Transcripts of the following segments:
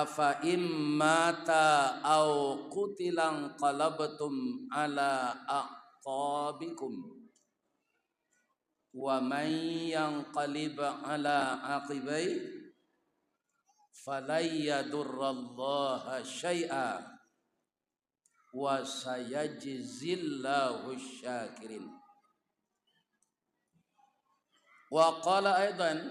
afa immata au qutilang qalabtum ala aqabikum wa man yanqalib ala aqibai falan yadurrallaha syai'a wa sayajzillahu syakirin. Wa qala aidan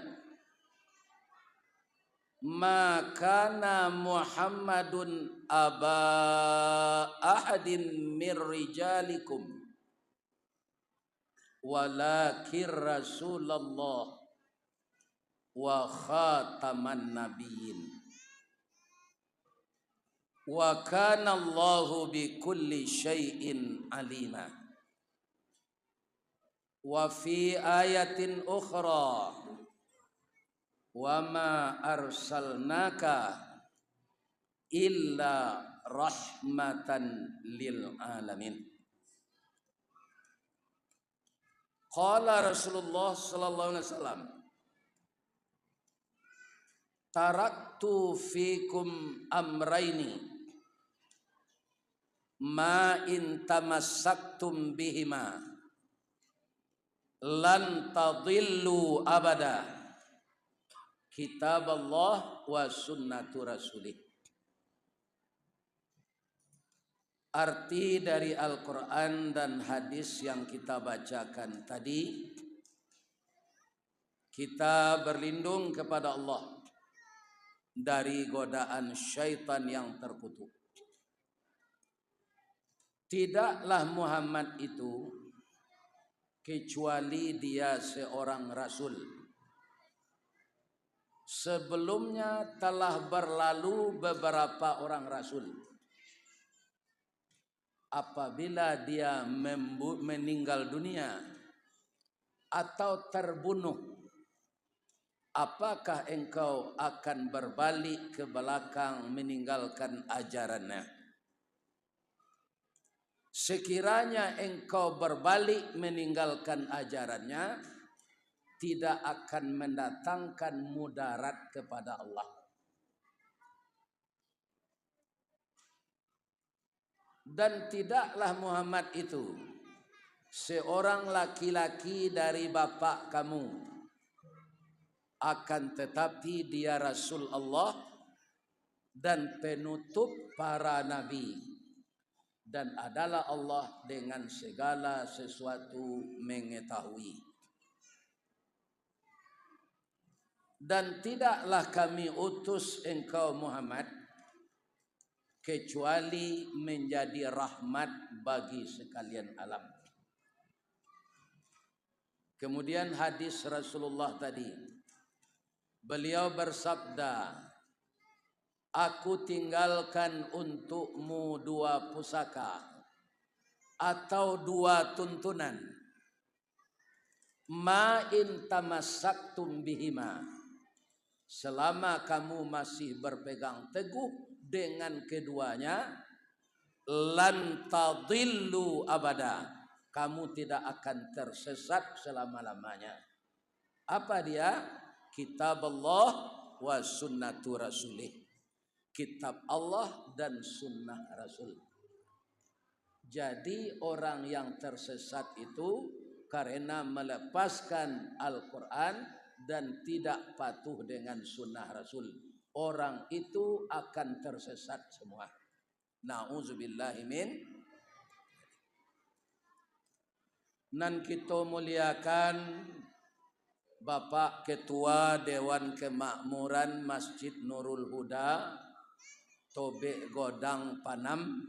ma kana Muhammadun aba ahadin mir rijalikum walakin Rasulullah wa khataman nabiyyin wa kana Allahu bi kulli syai'in alima. Wa fi ayatin ukhra wa ma arsalnaka illa rahmatan lil alamin. Qala Rasulullah sallallahu alaihi wasallam taraktu fikum amraini ma in tamassaktum bihima lan tadillu abada, kitab Allah wa sunnatu rasulih. Arti dari Al-Quran dan hadis yang kita bacakan tadi, kita berlindung kepada Allah dari godaan syaitan yang terkutuk. Tidaklah Muhammad itu kecuali dia seorang rasul. Sebelumnya telah berlalu beberapa orang rasul. Apabila dia meninggal dunia atau terbunuh, apakah engkau akan berbalik ke belakang meninggalkan ajarannya? Sekiranya engkau berbalik meninggalkan ajarannya, tidak akan mendatangkan mudarat kepada Allah. Dan tidaklah Muhammad itu seorang laki-laki dari bapak kamu, akan tetapi dia Rasul Allah dan penutup para nabi, dan adalah Allah dengan segala sesuatu mengetahui. Dan tidaklah kami utus engkau Muhammad kecuali menjadi rahmat bagi sekalian alam. Kemudian hadis Rasulullah tadi, beliau bersabda, aku tinggalkan untukmu dua pusaka atau dua tuntunan, ma in tamassaktum bihima, selama kamu masih berpegang teguh dengan keduanya, lan tadillu abada, kamu tidak akan tersesat selama-lamanya. Apa dia? Kitab Allah wa sunnatu rasulih, kitab Allah dan sunnah Rasul. Jadi orang yang tersesat itu karena melepaskan Al-Quran dan tidak patuh dengan sunnah Rasul, orang itu akan tersesat semua. Na'udzubillahi min. Nan kita muliakan Bapak Ketua Dewan Kemakmuran Masjid Nurul Huda Tobek Godang Panam,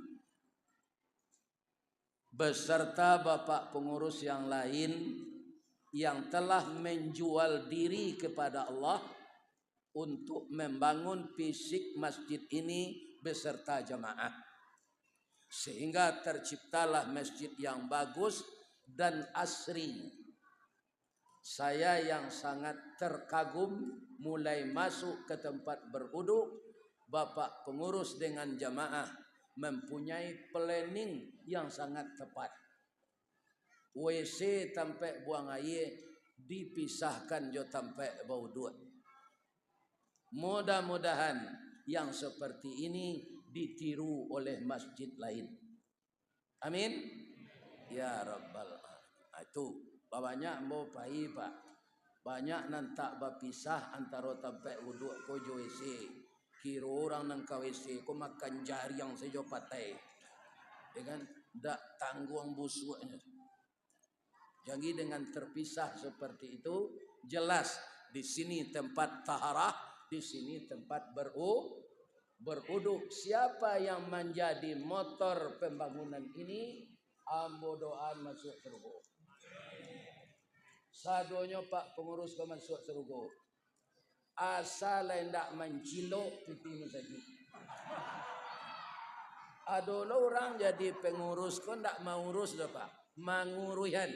beserta Bapak pengurus yang lain yang telah menjual diri kepada Allah untuk membangun fisik masjid ini beserta jamaah, sehingga terciptalah masjid yang bagus dan asri. Saya yang sangat terkagum mulai masuk ke tempat berwudu, Bapak pengurus dengan jamaah mempunyai planning yang sangat tepat. WC sampai buang air dipisahkan jo sampai bau duit. Mudah-mudahan yang seperti ini ditiru oleh masjid lain. Amin. Ya Rabbal Alamin. Itu banyak mau pai Pak. Banyak nantak berpisah antara tempat wuduk ko jo WC. Kira orang nang ka WC ko makan jari yang sejo patai. Ya kan? Dak tanggung busuknya. Jadi dengan terpisah seperti itu jelas di sini tempat taharah, di sini tempat beruduk. Siapa yang menjadi motor pembangunan ini, ambo doa masuk surga. Sadonyo Pak pengurus ke masuk surga. Asal hendak mencilok pipi saja. Ada orang jadi pengurus kau ndak mau urus dah Pak, manguruhan.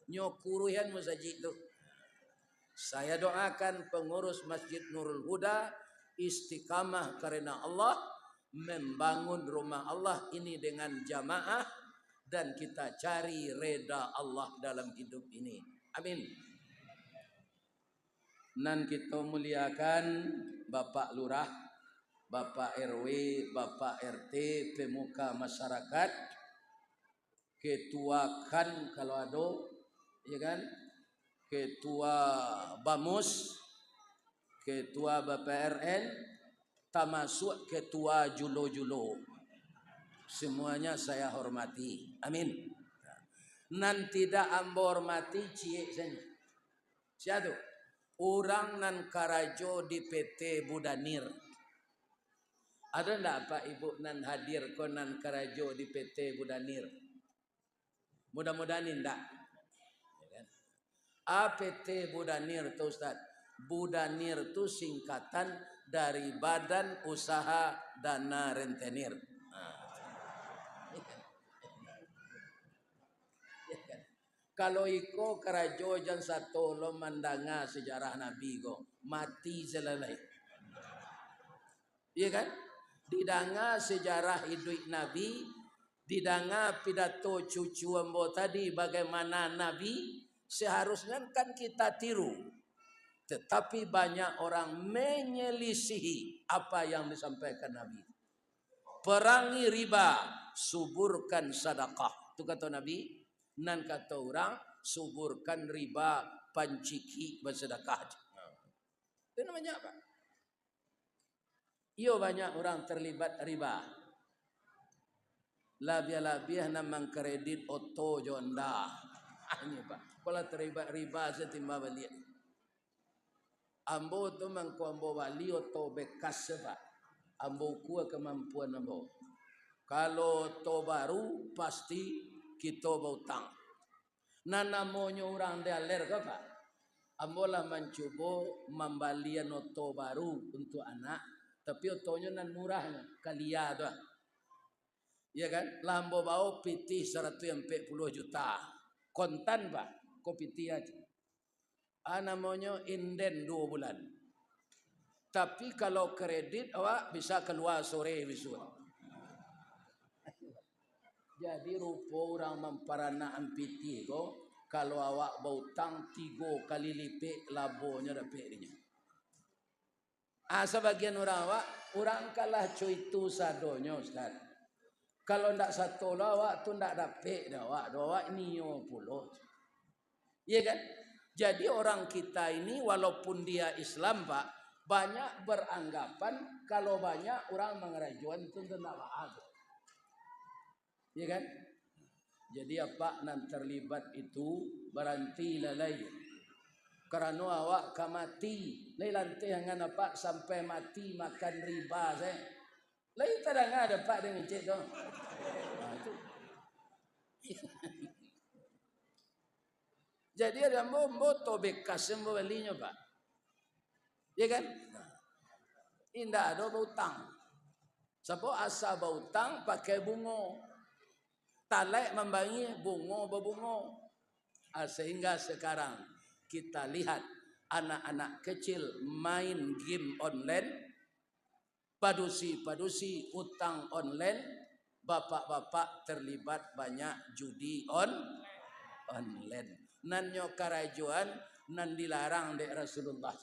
Nyokuruhan masjid tu. Saya doakan pengurus Masjid Nurul Huda istiqamah karena Allah, membangun rumah Allah ini dengan jamaah, dan kita cari reda Allah dalam hidup ini. Amin. Nan kita muliakan Bapak Lurah, Bapak RW, Bapak RT, pemuka masyarakat, ketua kan kalau ada, ya kan, ketua Bamus, ketua BPRN, termasuk ketua Julo-Julo. Semuanya saya hormati. Amin. Nan tidak ambo hormati cie saja. Siapa? Orang nan karajo di PT Budanir. Ada enggak Pak Ibu nan hadir ko nan karajo di PT Budanir? Mudah-mudahan enggak. APT Budanir itu Ustaz. Budanir itu singkatan dari Badan Usaha Dana Rentenir. Kalau iko karajo jan satu lo mandanga sejarah Nabi go mati selalai. Iya kan? Didanga sejarah hidup Nabi, didanga pidato cucu ambo tadi bagaimana Nabi, seharusnya kan kita tiru. Tetapi banyak orang menyelisihi apa yang disampaikan Nabi. Perangi riba, suburkan sedekah. Itu kata Nabi. Nan kata orang, suburkan riba, panciki bersedekah. Itu namanya apa? Iyo banyak orang terlibat riba. Labiah-labiah namang kredit oto jonda. Ini Pak. Kalau terlibat riba saya timba balik. Ambo tu mangko ambo bali oto bekas Pak. Ambo kuat kemampuan ambo. Kalau to baru pasti kita berutang. Nah namanya orang daler ke Pak. Ambo lah mencoba membalian oto baru untuk anak. Tapi otonya nan murahnya. Kalia tu. Ya kan? Lambo bau pitih 140 juta. Kontan Pak. Kau pitih aja. Namanya inden 2 bulan. Tapi kalau kredit awak bisa keluar sore besok. Jadi rupa orang memparana ampiti ko, kalau awak berutang 3 kali lipat labonya dapat dia. Sebagian orang awak, orang kalah cuy itu sadonyo Ustaz. Kalau ndak satu awak tu ndak dapat dah awak niyo puluh. Iya kan? Jadi orang kita ini walaupun dia Islam Pak, banyak beranggapan kalau banyak orang mengerajuan itu tidak baik. Ya kan? Jadi apa nan terlibat itu berhenti lalai. Karena awak kamati, lai lantai hangan apa sampai mati makan riba saya. Lai tadang ada Pak dengan cik tu. Itu. Jadi ada moto bekas yang belinya Pak. Ya kan? Indah ada berutang. Siapa asal berutang pakai bunga. Talek membangi bunga berbunga. Sehingga sekarang kita lihat anak-anak kecil main game online, padusi utang online, bapak-bapak terlibat banyak judi online. Nan nyo karajuan nan dilarang dek Rasulullah.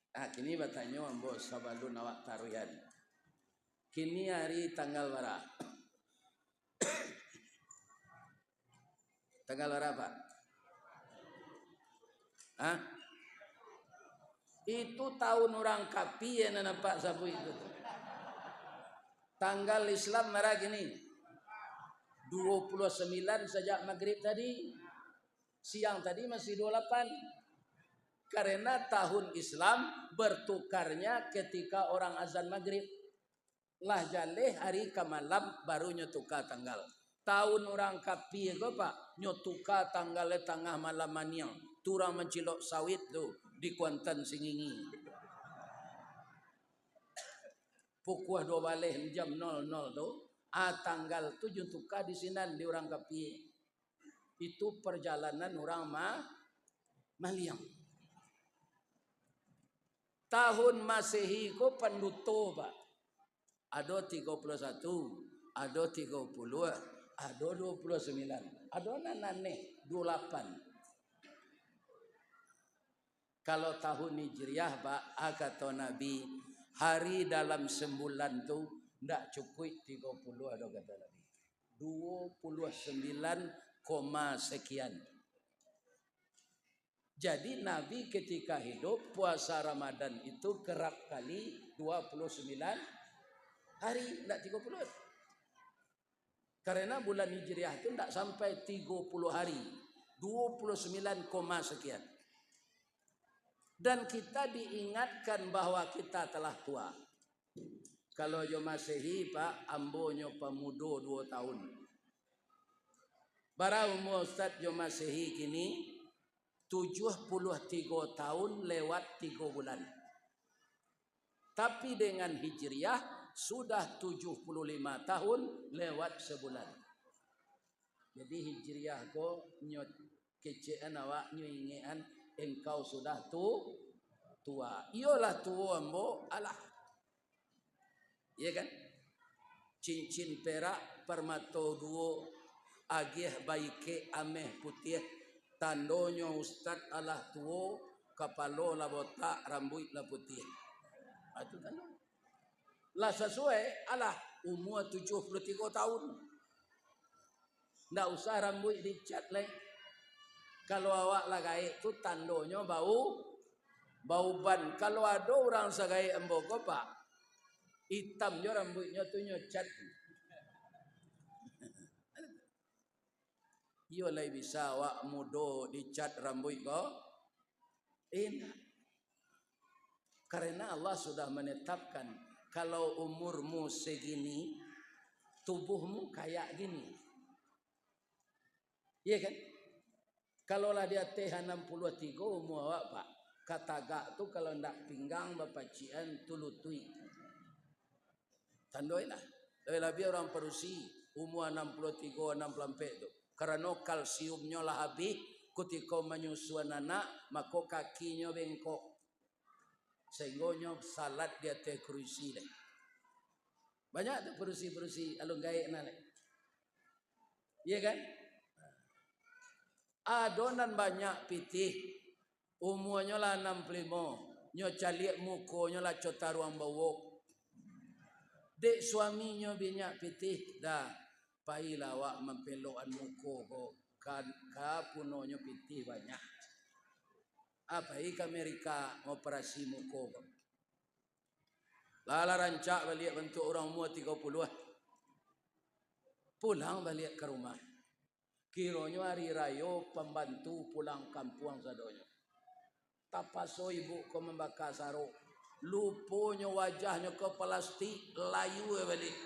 Kini bertanya ambo sabalun awak taruhan. Kini hari tanggal berapa? Tanggal berapa? Itu tahun orang kapi yang nampak sapu itu. Tanggal Islam merah gini. 29 sejak maghrib tadi. Siang tadi masih 28. Karena tahun Islam bertukarnya ketika orang azan maghrib. Lah jaleh hari ke malam baru nyotuka tanggal. Tahun orang kapi itu pak nyotuka tanggalnya tengah malam maniang. Turang mencilok sawit tuh di Kuantan Singingi. Pukul 2 balik jam 00 tuh. Tanggal tu nyotuka di sinan di orang kapi. Itu perjalanan orang maliang. Tahun Masehi ko penduto pak. Ada 31, ada 30, ada 29, ada nanane 28. Kalau tahun Hijriah pak, kata Nabi, hari dalam sembulan tu ndak cukup 30 ada kata Nabi. 29, sekian. Jadi Nabi ketika hidup puasa Ramadan itu kerap kali 29 hari, tidak 30. Karena bulan Hijriah itu tidak sampai 30 hari. 29, sekian. Dan kita diingatkan bahwa kita telah tua. Kalau yo Masehi pak, ambo nyo pemuda 2 tahun. Bara umur Ustaz yo Masehi kini 73 tahun lewat 3 bulan. Tapi dengan Hijriah sudah 75 tahun lewat sebulan. Jadi Hijriah ko nyot kecean awak nyuingean engkau sudah tua. Iyalah tua ambo alah. Iya kan? Cincin perak permato duo agih baike ameh putih. Tandonyo Ustaz alah tuo, kapalo la botak, rambut la putih. Itu tando. Lah sesuai alah umur 73 tahun. Ndak usah rambut dicat leh. Kalau awak lah gaik tu tandonyo bau ban. Kalau ada orang sagai emboko pak, hitamnya rambutnya tu nyocat. Iyo lai bisa awak mudo dicat rambut ko enak. Karena Allah sudah menetapkan kalau umurmu segini tubuhmu kayak gini. Iya kan? Kalau lah dia teh 63 umur awak pak, kataga tu kalau ndak pinggang bapak cian tu lutui. Tandoi lah. Lebih orang perusi umur 63 64 tu. Karena kalsiumnya lah habis ketika menyusuan anak, maka kakinya bengkok. Sehingga salat dia teh kerusi deh. Banyak tu perusi-perusi alung gaik nale. Iya kan? Adonan banyak pitih. Umurnya lah 65. Nyo caliak mukonya lah cota ruang bawok. Dek suaminya banyak pitih dah. Pailah awak mempelokan muko ko kan punonya pitih banyak. Apa ke Amerika operasi muko ko. Lala rancak balik bentuk orang umur 30. Pulang balik ke rumah. Kiranya hari raya pembantu pulang kampung sadonyo. Tapaso ibu ko membakar saruk. Luponya wajahnya ke plastik layu balik.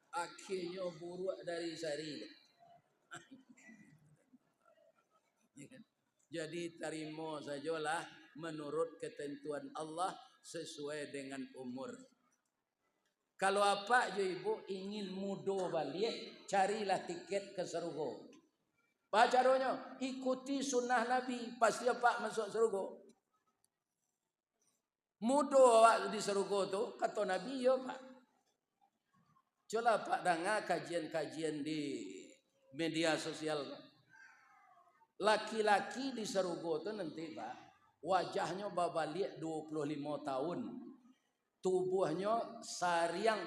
Akhirnya buruk dari sari. Jadi terima sajalah menurut ketentuan Allah sesuai dengan umur. Kalau apa jo ibu ingin mudo balik, carilah tiket ke surga. Pak caranya ikuti sunnah Nabi, pasti apa masuk surga. Mudo awak di surga tu kata Nabi yo pak. Coba pak dengar kajian-kajian di media sosial. Laki-laki di surga tu nanti pak Wajahnya babalik 25 tahun. Tubuhnya sariang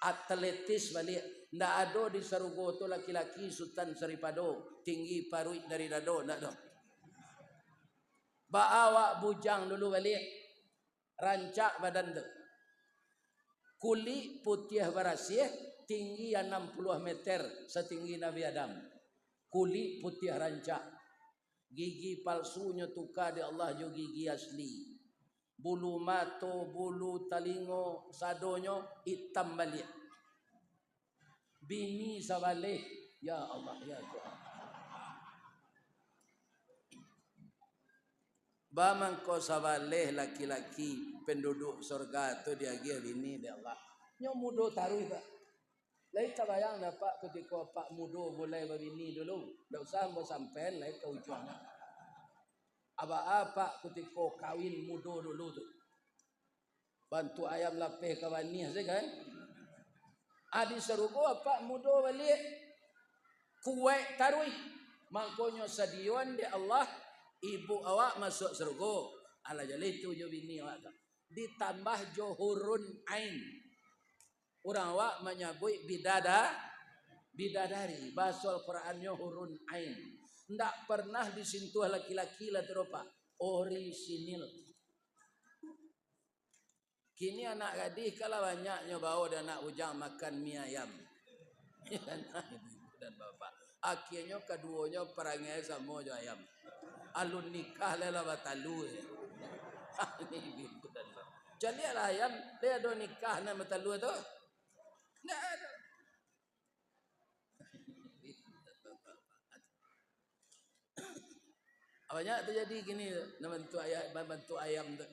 atletis balik. Ndak ada di Sarugo tu laki-laki Sultan Saripado tinggi paruit dari dado, ndak ada. Awak bujang dulu balik. Rancak badan tu. Kulit putih berasih, tinggi 60 meter setinggi Nabi Adam. Kulit putih rancak. Gigi palsunya tukar di Allah jo gigi asli. Bulu mato, bulu talingo, sadonyo hitam balik. Bini sabaleh, ya Allah, ya Tuhan. Bamang ko sabaleh laki-laki penduduk surga tu dia gia bini dia Allah. Nyo mudo taruh tak. Lai tak bayang dapat ketika pak mudo mulai berbini dulu. Tak usah mau sampai lai ke ujungnya. Apa-apa ketika kawin mudo dulu tu. Bantu ayam lapeh ke bani saja kan. Adi serugo apa mudo balik. Kuwait taruh. Makanya sadion di Allah. Ibu awak masuk surga. Ala jali tu jo bini awak tu. Ditambah johurun ain. Orang awak menyebut bidadari. Bahasa Al-Qurannya hurun ain. Ndak pernah disentuh laki-laki lah terupa. Orisinil. Kini anak gadis kalau banyaknya bawa dan anak ujang makan mie ayam. Dan bapak. Akhirnya keduanya perangai sama jo ayam. Alun nikah lela batalu. Jadi ayam dia ada nikah nama batalu tu. Nggak ada. Banyak terjadi gini bantu ayam tu.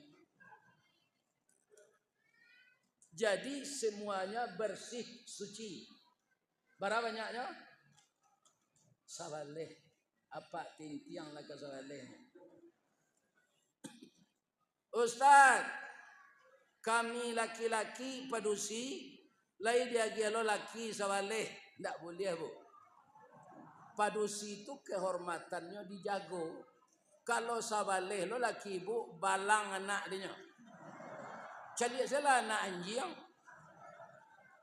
Jadi semuanya bersih suci. Berapa banyaknya? Sabaleh. Apa tintiang lah ke sabaleh? Ustaz, kami laki-laki padusi, lai dia gialo laki sabaleh, ndak boleh bu. Padusi itu kehormatannya dijago. Kalau sabaleh lo laki ibu balang anak dia. Jadi salah anak anjing.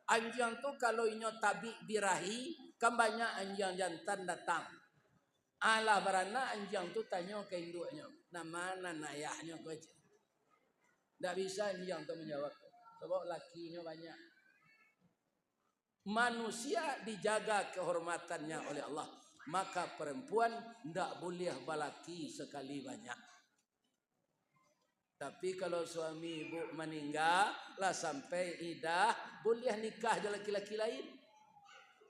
Anjing tu kalau inyo tabik birahi, kan banyak anjing jantan datang. Alah beranak anjing tu tanya ke induknya, nama ayahnya kau je. Tak bisa anjing tu menjawab. Sebab lakinya banyak. Manusia dijaga kehormatannya oleh Allah. Maka perempuan tidak boleh balaki sekali banyak. Tapi kalau suami ibu meninggal lah sampai idah, boleh nikah dengan laki-laki lain.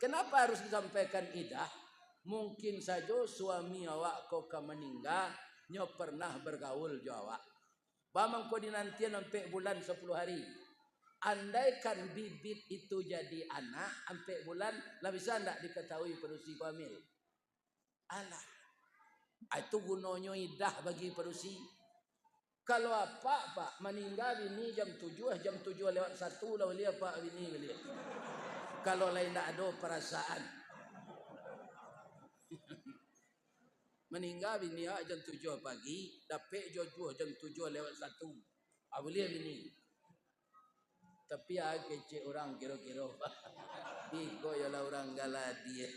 Kenapa harus disampaikan idah? Mungkin saja suami awak kau meninggal, nyo pernah bergaul jo awak. Bamang kau dinantian sampai bulan 10 hari. Andaikan bibit itu jadi anak sampai bulan, lah bisa ndak diketahui perusi hamil? Alah. Itu gunanya idah bagi perusi. Kalau apa pak meninggal bini jam 7 lewat 1 lah boleh apa bini boleh. Kalau lain tak ada perasaan. Meninggal bini jam 7 pagi, dapat jam 7 lewat 1. Boleh bini. Tapi kecil orang kira-kira. Iko ialah orang galadi.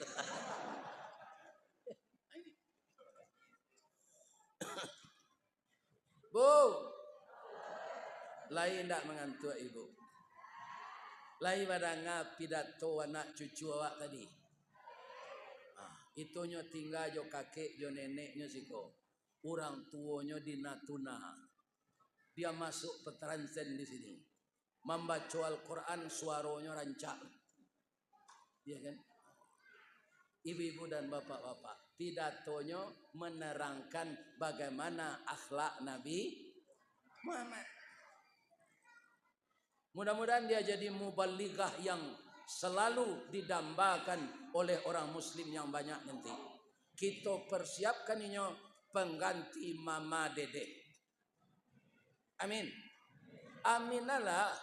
Bu, lain tak mengantuk ibu. Lain pada pidato anak cucu awak tadi. Itunya tinggal jo kakek jo neneknya siko. Orang tuanya di Natuna. Dia masuk pesantren di sini. Membaca Al-Quran suaranya rancak. Ya kan? Ibu-ibu dan bapak-bapak, pidatonya menerangkan bagaimana akhlak Nabi Muhammad. Mudah-mudahan dia jadi mubalighah yang selalu didambakan oleh orang muslim yang banyak nanti. Kita persiapkan ini pengganti Mama Dede. Amin. Aminalah.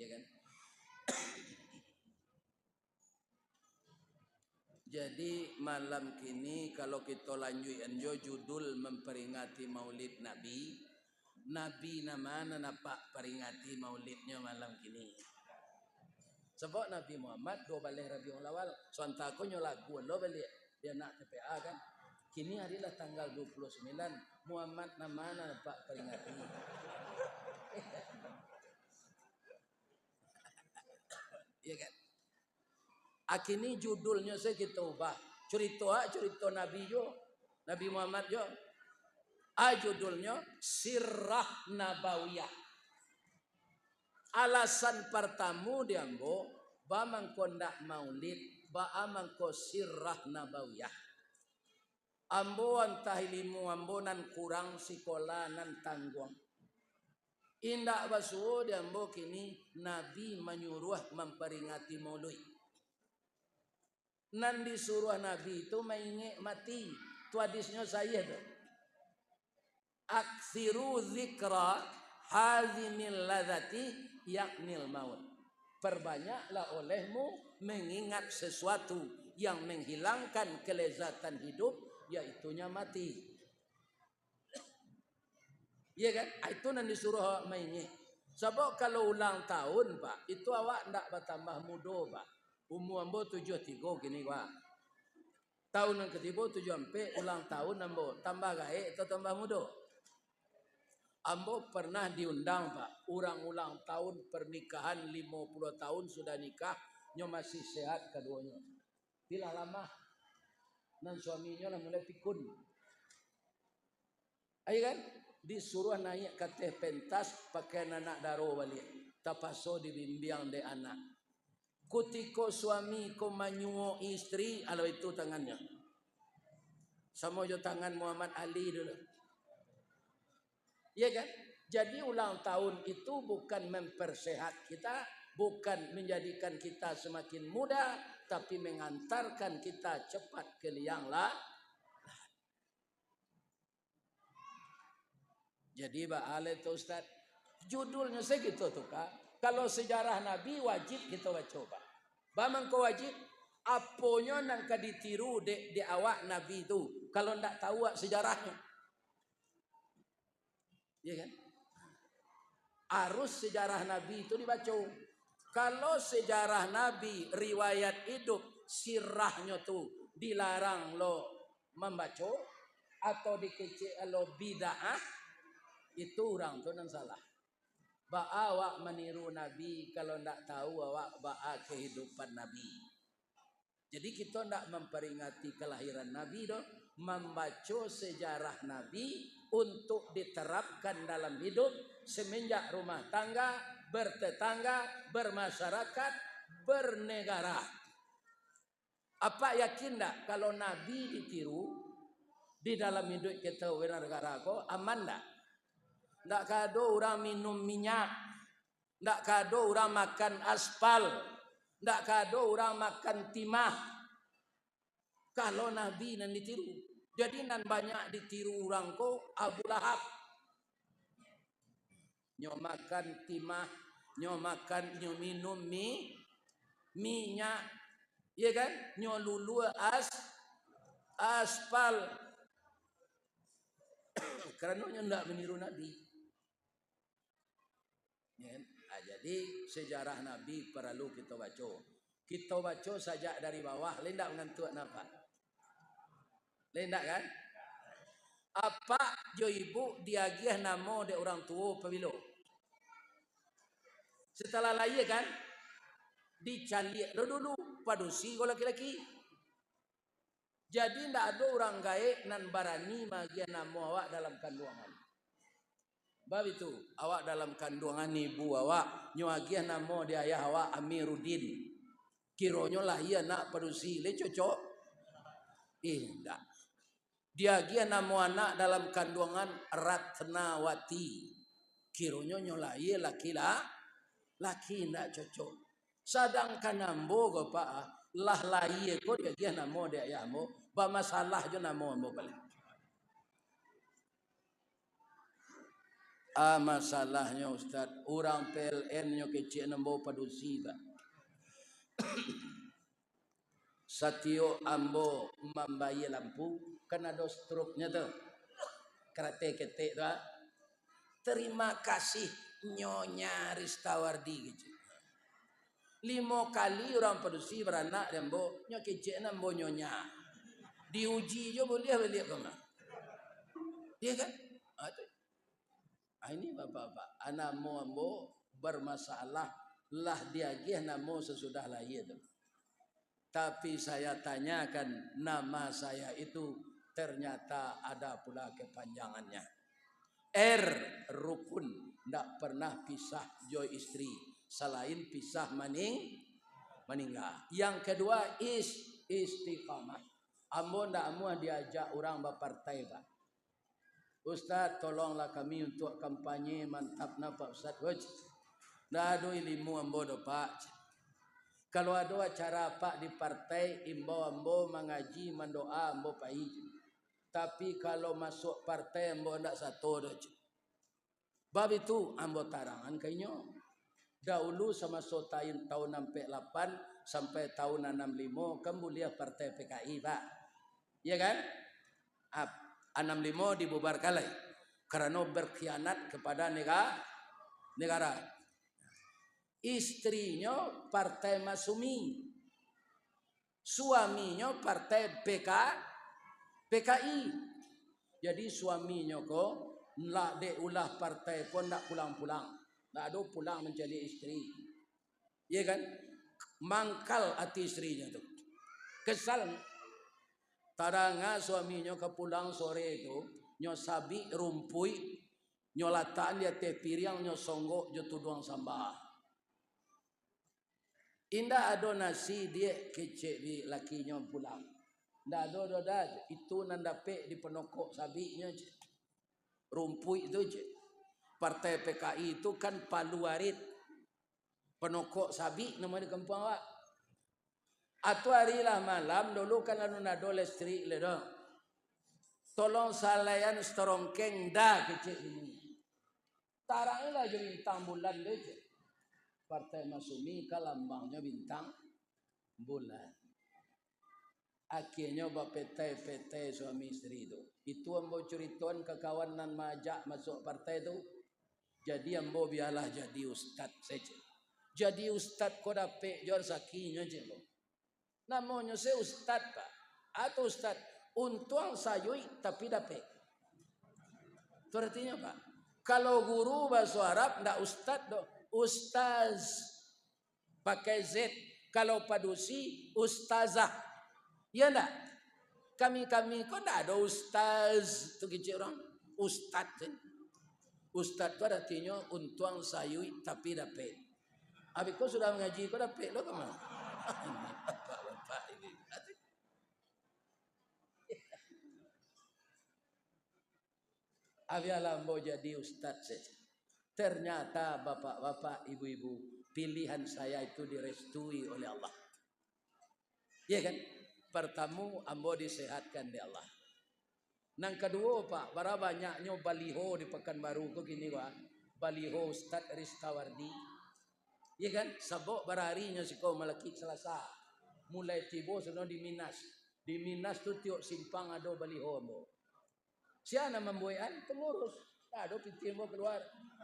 Ya kan? Jadi malam kini kalau kita lanjut enjo judul memperingati Maulid Nabi. Nabi nama nampak peringati maulidnya malam kini. Sebab Nabi Muhammad do balik Rabiul Awal, sontak ko nyo lagu lo balik dia nak TPA kan. Kini harilah tanggal 29, Muhammad nama nampak peringati. Iya kan? Akini judulnya saya kita ubah. Cerita Nabi jo, Nabi Muhammad jo. Judulnya Sirah Nabawiyah. Alasan pertama dia ambo ba mangkondak maulid ba amangko sirah nabawiyah. Ambo antah ilmu ambo nan kurang sekolah nan tanggung. Indak basuo dia ambo kini Nabi menyuruh memperingati maulid. Nan disuruh Nabi itu mainge mati. Tu hadisnya saya tu. Aksiru zikra hazinil ladzati yaknil maut. Perbanyaklah olehmu mengingat sesuatu yang menghilangkan kelezatan hidup, yaitunya mati. Iya kan? Itu yang disuruh mainnya. Sebab kalau ulang tahun pak, itu awak ndak bertambah muda pak. Umur ambo 73 gini pak. Tahun yang ketiga 74 ulang tahun ambo tambah gaek atau tambah muda. Ambo pernah diundang pak, orang ulang tahun pernikahan 50 tahun sudah nikah, nyo masih sehat keduanya. Bila lama, dan suaminya lah mulai pikun. Ayo kan, disuruh naik ke teh pentas pakai anak daro balik, tapaso dibimbiang de anak. Kutiko suami ko manyuo istri, alo itu tangannya. Sama jo tangan Muhammad Ali dulu. Ya kan? Jadi ulang tahun itu bukan mempersehat kita, bukan menjadikan kita semakin muda, tapi mengantarkan kita cepat ke liang lah. Jadi ba'ale itu Ustaz, judulnya segitu tuh Kak. Kalau sejarah Nabi wajib kita coba. Bamang ko wajib, aponyo nang kaditiru di awak Nabi itu. Kalau ndak tahu sejarahnya. Ya kan? Harus sejarah Nabi itu dibaca. Kalau sejarah Nabi riwayat hidup sirahnya tuh dilarang lo membaca atau dikecil lo bid'ah, itu orang tuh yang salah. Ba awak meniru Nabi kalau ndak tahu awak ba kehidupan Nabi. Jadi kita ndak memperingati kelahiran Nabi doh, membaca sejarah Nabi untuk diterapkan dalam hidup semenjak rumah tangga, bertetangga, bermasyarakat, bernegara. Apa yakin tak kalau Nabi ditiru di dalam hidup kita bernegara ko aman tak? Tak kado orang minum minyak, tak kado orang makan aspal, tak kado orang makan timah. Kalau Nabi nan ditiru. Jadi nan banyak ditiru orang ko Abu Lahab. Nyo makan timah, nyo makan, nyo minum minyak, ya kan? Nyo lulu aspal. Karena nyo ndak meniru Nabi. Ya, jadi sejarah Nabi perlu kita baca. Kita baca saja dari bawah, lain ndak mengantuk napa. Lain tak kan? Apa jo ibu diagih nama de orang tua pabilo. Setelah lahir kan? Dicalik dulu padusi ko laki-laki. Jadi ndak ada orang gaek nan barani magian nama awak dalam kandungan. Bab itu awak dalam kandungan ibu awak nyoagian nama di ayah awak Amiruddin. Kironyo lahir nak padusi le cocok. Ndak. Dia nama anak dalam kandungan Ratnawati. Kironyo nyolai laki ndak cocok. Sedangkan nambo go pa lah lai ko dia nama dia ayahmu, ba masalah jo nama ambo balik. Masalahnya Ustaz, orang PLN nyo kecil nambo padusi tak. Satyo ambo membayi lampu kena ada struknya tu. Kerate ketek tu. Terima kasih Nyonya Ristawardi gitu. 5 kali orang produksi beranak dan bo nyo kecek nan bo nyonya. Diuji je boleh balik ke mana? Dia kan? Ini bapak-bapak, anak ambo bermasalah lah dia gih namo sesudah lahir. Tapi saya tanyakan nama saya itu ternyata ada pula kepanjangannya. R rukun, ndak pernah pisah jo istri selain pisah meninggal. Yang kedua istiqamah. Ambo ndak mau diajak orang berpartai Pak. Ustaz tolonglah kami untuk kampanye mantapna Pak Ustaz. Ndak ada ilmu ambo do Pak. Kalau ada acara Pak di partai, ambo mengaji, mendoa, ambo pai. Tapi kalau masuk partai, ambo ndak satu dah. Bab itu ambo tarangan kayaknya. Dahulu sama tahun 68 sampai tahun 65 kan mulia partai PKI Pak. Ya kan? 65 dibubarkan lagi. Karena berkhianat kepada negara. Istrinya partai Masumi, suaminya partai PKI. Jadi suaminya kok nak ulah partai pun nak pulang-pulang, nak ada pulang menjadi istri, ya kan? Mangkal hati istrinya tu, kesal. Taranga suaminya ke pulang sore itu, nyo sabi rumpui, nyo lataan dia teh piring, nyo songgok jo tuduang sambah. Indah ada nasi dia kecek di lakinya pulang. Ndak ada itu nandape di penokok sabinya je. Rumpui itu je. Partai PKI itu kan palu warit. Penokok sabi nama di kampung Pak. Atu harilah malam dulu kan anu nado listrik le do. Tolong salayan storongkeng dah kecek ini. Tarangilah je bintang bulan je. Partai Masumi kalambangnya bintang bulan. Akhirnya PT suami istri itu. Itu ambo cerituan kekawanan majak masuk partai itu. Jadi ambo biarlah jadi ustad saja. Jadi ustad kau dapat jual sakinya je. Namanya saya ustad Pak. Atau ustad untung sayui tapi dapat. Itu artinya Pak. Kalau guru bahasa Arab ndak ustad do. Ustaz pakai Z. Kalau padusi ustazah. Ya enggak? Kami kok enggak ada ustaz. Itu kecil orang. Ustaz. Ustaz itu artinya untuang sayui tapi dapat. Habis kau sudah mengaji kau dapat lo kemana? Bapak ini. Habis alambo jadi ustaz saja. Ternyata bapak-bapak, ibu-ibu, pilihan saya itu direstui oleh Allah. Ya kan? Pertama, ambo disehatkan di Allah. Nang kedua Pak, para banyaknya baliho di Pekanbaru kok gini Pak. Baliho Ustaz Ristawardi. Ya kan? Sabok berharinya si kau melaki Selasa. Mulai tiba sudah di Minas. Di Minas tu tiok simpang ada baliho ambo. Siapa membuat pengurus? Ada piti ambo keluar.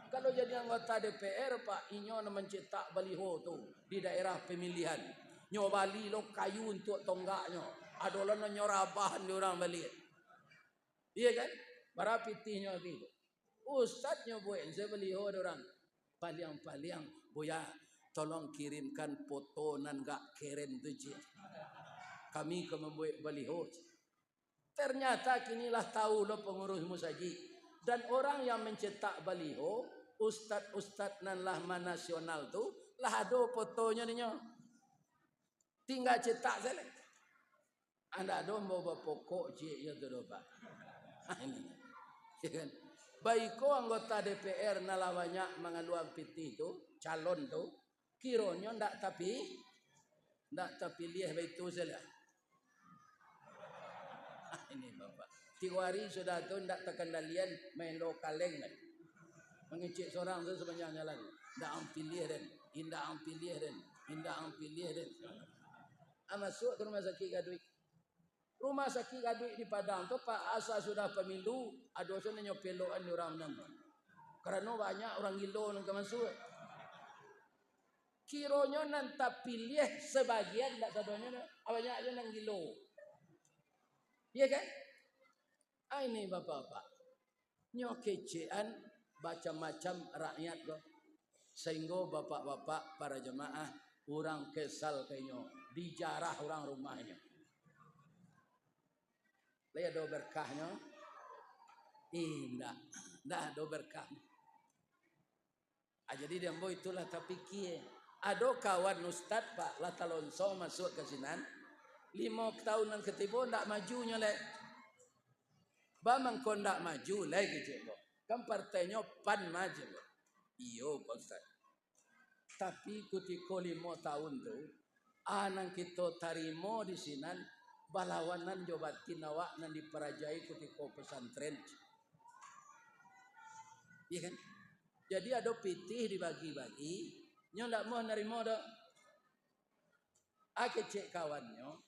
Kalau jadi anggota DPR Pak, inyo mencetak baliho tu di daerah pemilihan. Nyo bali lo kayu untuk tonggaknya. Adolan nyo rabahan di orang balik. Iya kan? Para pitihnya gitu. Ustadznya buat saya baliho orang. Paliang-paliang, boya tolong kirimkan foto nan gak keren tu je. Kami ke membuat baliho. Ternyata kinilah tahu lo pengurus musaji. Dan orang yang mencetak baliho, ustad-ustad nan lahma nasional tu, lah ada fotonya ninya. Tinggal cetak saja. Anda ada mau pokok je ya tu Pak. Ini. Kan? Baiko anggota DPR nalah banyak mengaluan piti tu, calon tu, kironyo ndak tapi liah itu saja. Ini Bapak. 3 hari sudah tu ndak terkendalian main lokaleng kan. Mengecek seorang tu sepanjang jalan. Ndak ang pilih dan, indah ang pilih dan. Masuk ke rumah sakit Gadui. Rumah sakit Gadui di Padang tu Pak asa sudah pemilu, ada sana nyopeloan di orang menang. Karena banyak orang gilo nang masuk. Kironya nanti pilih sebagian tak sadonya banyak aja nang gilo. Iya kan? Ini bapak-bapak. Nyokecean macam-macam rakyat go. Sehingga bapak-bapak para jemaah orang kesal kayaknya dijarah orang rumahnya. Lihat do berkahnya. Indah ada berkah. Jadi dia boy itulah tapi kie. Ada kawan ustad Pak Lata Lonsong masuk ke sinan 5 tahun yang ketiba ndak majunya lek. Bamang kon ndak maju lagi cebo. Kan partainya PAN maju. Iyo Pak Ustad. Tapi ketika 5 tahun tu anang kita tarimo di sinan balawanan jobatin awak nan diperajai ketika pesantren. Iya kan? Jadi ada pitih dibagi-bagi, nyo ndak mau nerima dah. Ake cek kawannya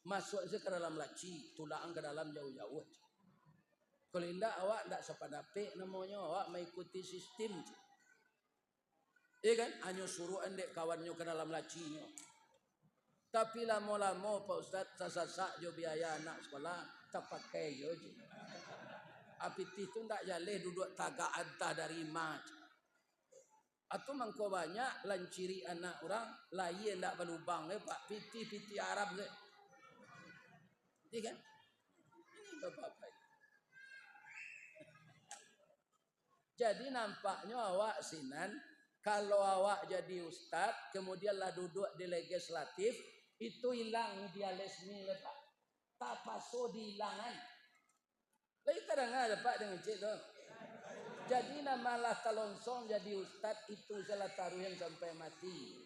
masuk ke dalam laci, tulang ke dalam jauh-jauh. Kalau indah awak ndak sepadapik namanya awak mengikuti sistem. Iya kan? Hanya suruh endek kawannya ke dalam lacinya. Tapi lama-lama Pak Ustaz sasak jo biaya anak sekolah tak pakai jo. Apitih tu ndak jaleh duduk tagak antah dari mat. Atau mangko banyak lanciri anak orang lain ndak berlubang Pak piti-piti Arab je. Iya kan? Ini bapak-bapak. Jadi nampaknya awak sinan kalau awak jadi ustaz kemudianlah duduk di legislatif itu hilang idealisme Pak. Tak paso dihilangan. Lagi kadang ada Pak dengan cik tu. Jadi namalah Talonsong jadi ustaz itu salah taruhan sampai mati.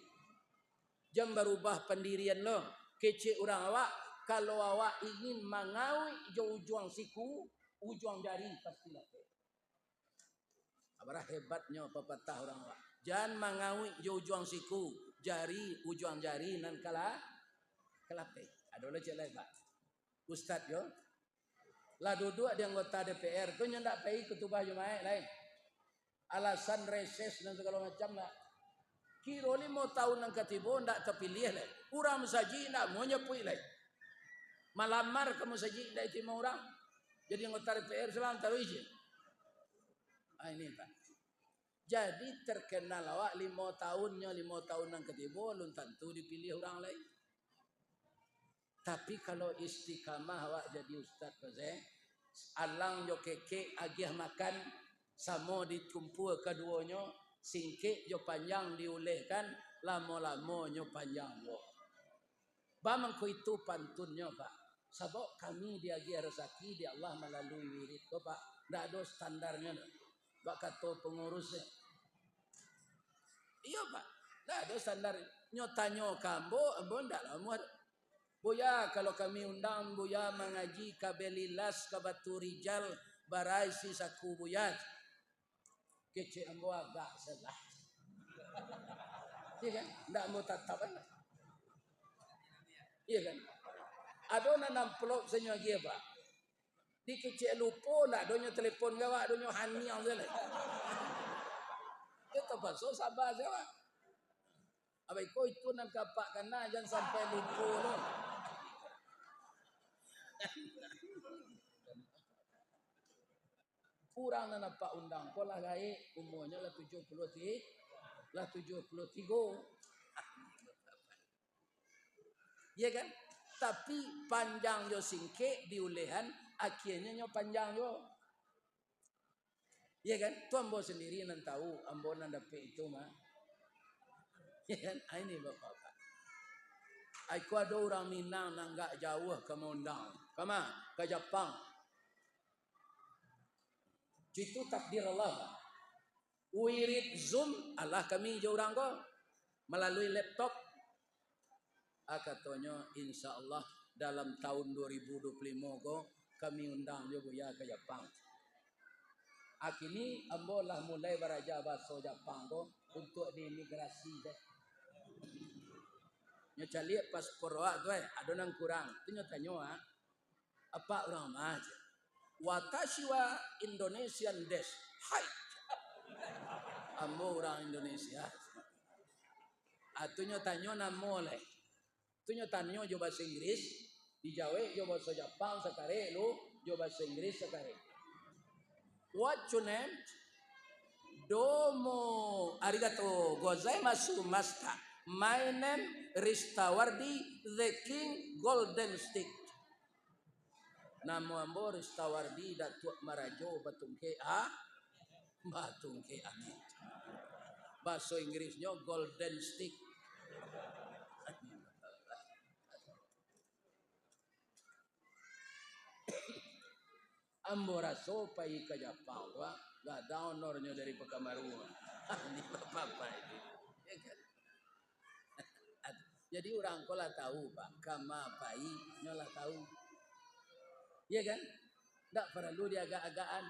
Jam berubah pendirian lo. Kecik orang awak kalau awak ingin mengawi ujung siku, ujung jari pastilah. Abarah hebatnya pepatah orang awak. Jangan mengawi ujung siku, jari ujung jari nan kala kelape. Ada lah cik lain Pak. Ustaz yo. Lah duduk di anggota DPR tu nyendak pai ketubah Jumaat lain. Alasan reses dan segala macam lah. Kira 5 tahun yang ketiba ndak terpilih lah. Urang saji ndak mau nyepui lah. Malamar kamu saji ndak terima orang. Jadi anggota DPR selang taruh izin. Ini Pak. Jadi terkenal awak 5 tahun yang ketiba belum tentu dipilih orang lain. Tapi kalau istiqamah awak jadi ustaz Fazeh, alang yo keke agih makan sama dikumpul keduanya, singkit yo panjang diulehkan, lama-lama yo panjang yo. Bamang ko itu pantunnya Pak. Sebab kami diagih rezeki di Allah melalui wirid ko Pak. Ndak ada standarnya. Pak kata pengurusnya. Iya Pak. Ndak ada standar. Nyo tanyo kambo, ambo ndak lama. Buya kalau kami undang buya mengaji kabelilas kabatu rijal barai si saku buyat. Kecik ambo agak selah. Iya kan? Ndak mau tatap kan? Iya kan? Ada nanam pelok senyum dia Pak. Di kecik lupa nak donyo telefon gawak donyo hani yang zele. Kita pasal sabar saja. Abai ko itu nak kapak kana jangan sampai lupa loh. Kurang nak nampak undang. Pola gaib umurnya lah 73. Lah 73. Ya kan? Tapi panjang yo singke diulehan akhirnya nyo panjang yo. Ya kan? Tu ambo sendiri nan tahu ambo nan dapat itu mah. Ya kan? Ini bapak-bapak. Aku ada orang Minang nang gak jauh ke Mondang. Kama ke Jepang. Itu takdir Allah. Wirid Zoom Allah kami je orang ko melalui laptop. Katanya insya-Allah dalam tahun 2025 ko kami undang je buya ke Jepang. Akini ambo lah mulai belajar bahasa Jepang ko untuk di imigrasi deh. Nyo cali paspor wa tu ada nang kurang. Tu nyo tanyo apa orang mah. Watashi wa Indonesian des. Hai. Ambo orang Indonesia. Atunya tanyo namo le. Tunyo tanyo jo bahasa Inggris, di Jawa jo bahasa Jepang sakare lu, jo bahasa Inggris sakare. What your name? Domo arigato gozaimasu masta. My name Ristawardi the King Golden Stick. Namo ambo Ristawardi Datuk Marajo Batungke Batungke Amit. Bahasa Inggrisnya Golden Stick. Ambo raso pai ke Jepang wa gak ada honornya dari Pekamaru. Ini apa itu. Ya kan? Jadi orang kola tahu Pak, kama pai nyola tahu. Ya kan? Tak perlu diagak-agaan.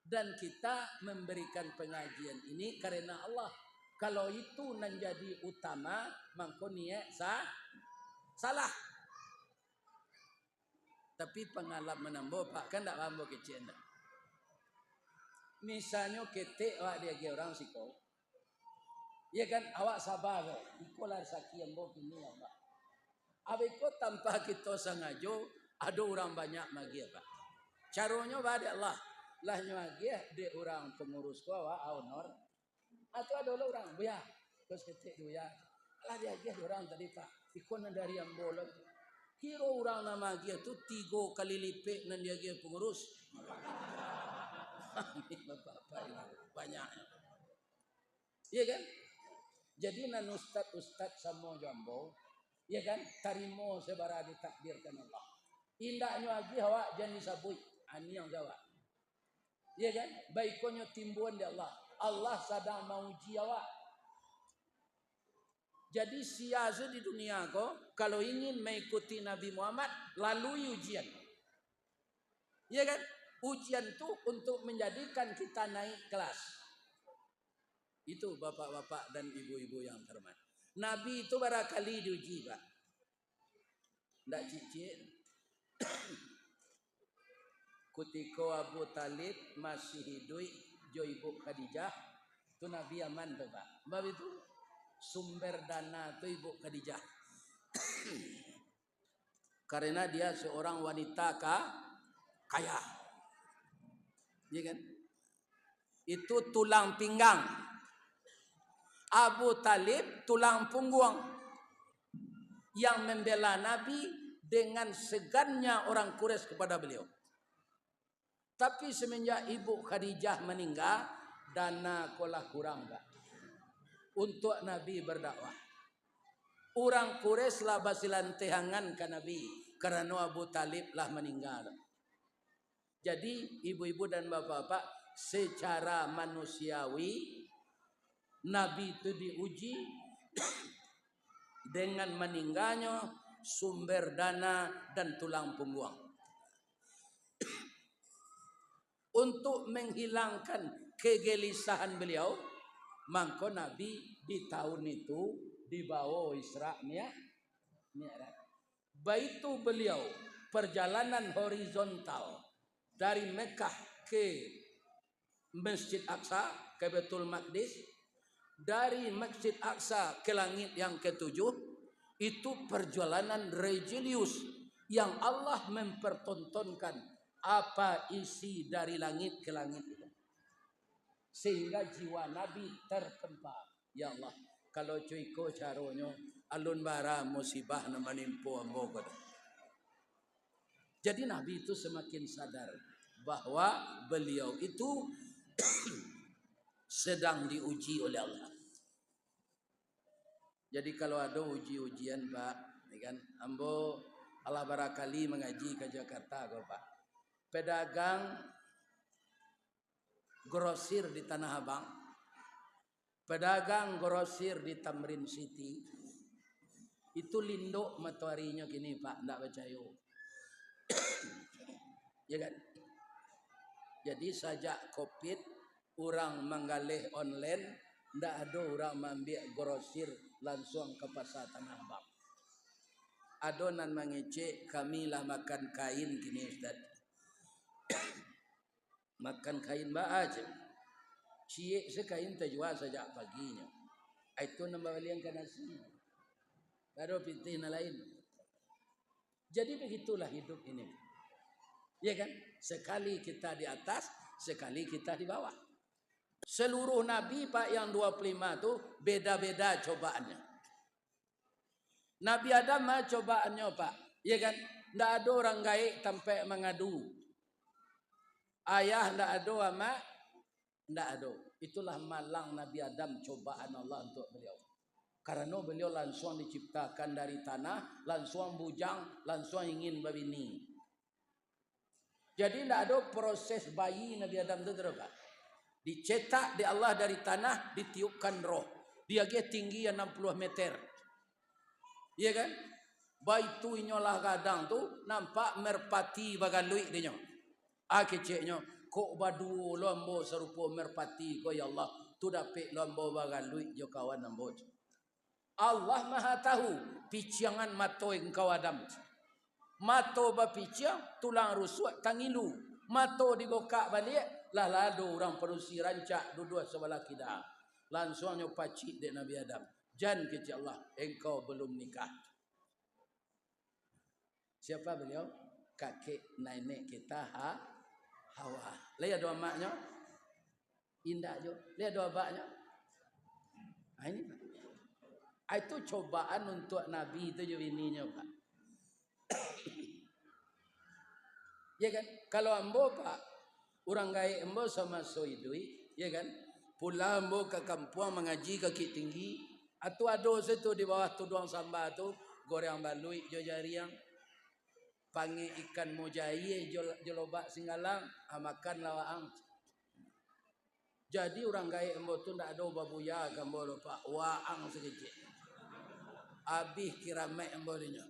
Dan kita memberikan pengajian ini karena Allah. Kalau itu menjadi utama, mangkonie salah. Tapi pengalaman ambo Pak kan tak ambo kecil. Misalnya ketik awak dia orang siko. Ya kan awak sabar. Iko lah saki ambo kini Pak. Abiko tanpa kita sengaja ada orang banyak magi Pak. Caranya pada Allah. Lah nyagi de orang pengurus ko awak honor. Atau ada orang buya. Terus ketik buya. Lah dia orang tadi Pak. Iko dari ambo lagi. Kira orang nama dia tu 3 kali lipat nan dia pengurus. Bapak ini banyaknya. Iya kan? Jadi nan ustad sama jambo, iya kan? Tarimo sebara ditakdirkan Allah. Indahnya lagi awak jangan disabui. Ani yang jawab. Iya kan? Baikonyo timbuan di Allah. Allah sedang menguji awak. Jadi siasa di dunia kok kalau ingin mengikuti Nabi Muhammad lalui ujian. Iya kan? Ujian itu untuk menjadikan kita naik kelas. Itu bapak-bapak dan ibu-ibu yang terhormat. Nabi itu barangkali diuji Pak. Tidak cicit. Ketika Abu Talib masih hidup, jo ibu Khadijah, itu Nabi aman tuh Pak. Sebab itu sumber dana itu Ibu Khadijah. Karena dia seorang wanita kaya. Iya kan? Itu tulang pinggang. Abu Talib tulang punggung. Yang membela Nabi dengan segannya orang Quraisy kepada beliau. Tapi semenjak Ibu Khadijah meninggal, dana kolah kurang Pak. Untuk Nabi berdakwah. Orang Quraisy lah basilantehangan ke Nabi karena Abu Talib lah meninggal. Jadi ibu-ibu dan bapak-bapak secara manusiawi Nabi itu diuji dengan meninggalnya sumber dana dan tulang punggung. Untuk menghilangkan kegelisahan beliau, maka Nabi di tahun itu dibawa Isra Mi'raj. Baitu beliau perjalanan horizontal dari Mekah ke Masjid Aqsa ke Baitul Maqdis, dari Masjid Aqsa ke langit yang ke-7, itu perjalanan religius yang Allah mempertontonkan apa isi dari langit ke langit itu. Sehingga jiwa Nabi tertempa. Ya Allah, kalau cuiko caronyo alun bara musibah na menimpa ambo. Jadi Nabi itu semakin sadar bahwa beliau itu sedang diuji oleh Allah. Jadi kalau ada uji-ujian Pak, kan ambo Allah barakali mengaji ke Jakarta kok Pak. Pedagang grosir di Tanah Abang, pedagang grosir di Tamrin City, itu lindok matuarinya gini Pak, ndak percaya. Ya kan? Jadi sejak Covid orang menggalih online, ndak ada orang ambil grosir langsung ke pasar Tanah Abang. Adonan mengecek, kamilah makan kain kini Ustaz. Makan kain aja. Ciek sekain terjual sejak paginya. Itu nambah balian ke nasi. Baru pitih lain. Jadi begitulah hidup ini. Ya kan? Sekali kita di atas, sekali kita di bawah. Seluruh nabi Pak yang 25 tu beda-beda cobaannya. Nabi Adam mah cobaannya Pak, ya kan? Ndak ada orang gaib sampai mengadu. Ayah ndak ada ama ndak ada. Itulah malang Nabi Adam cobaan Allah untuk beliau. Karena beliau langsung diciptakan dari tanah, langsung bujang, langsung ingin berbini. Jadi ndak ada proses bayi Nabi Adam itu terus Pak. Dicetak di Allah dari tanah, ditiupkan roh. Dia tinggi 60 meter. Iya kan? Baitu inyolah kadang tu nampak merpati bagalui dia. Keceknya kok badu lombo serupa merpati ko ya Allah. Tu dapat lombo bagalui jo kawan nambo. Allah Maha tahu piciangan mato engkau Adam. Mato bapiciang tulang rusuk tangilu. Mato digokak balik lah lado orang perusi rancak dua-dua sebelah kita. Langsungnya pacik dek Nabi Adam. Jan kecik Allah, engkau belum nikah. Siapa beliau? Kakek nenek kita Hawa. Lihat dua maknya. Indah jo. Lihat dua baknya. Ini Pak. Itu cobaan untuk Nabi itu jo ininya Pak. Ya kan? Kalau ambo Pak, orang gaya ambo sama soidui, ya kan? Pulang ambo ke kampung mengaji kaki tinggi. Atau ada situ di bawah tudung sambal tu goreng balui jo jariang, panggil ikan mojai jo lobak singgalang, makan lawaang. Jadi orang gaya embo tu ndak ada babuya gambo lupa waang sedikit. Habis kira mek embo dinya.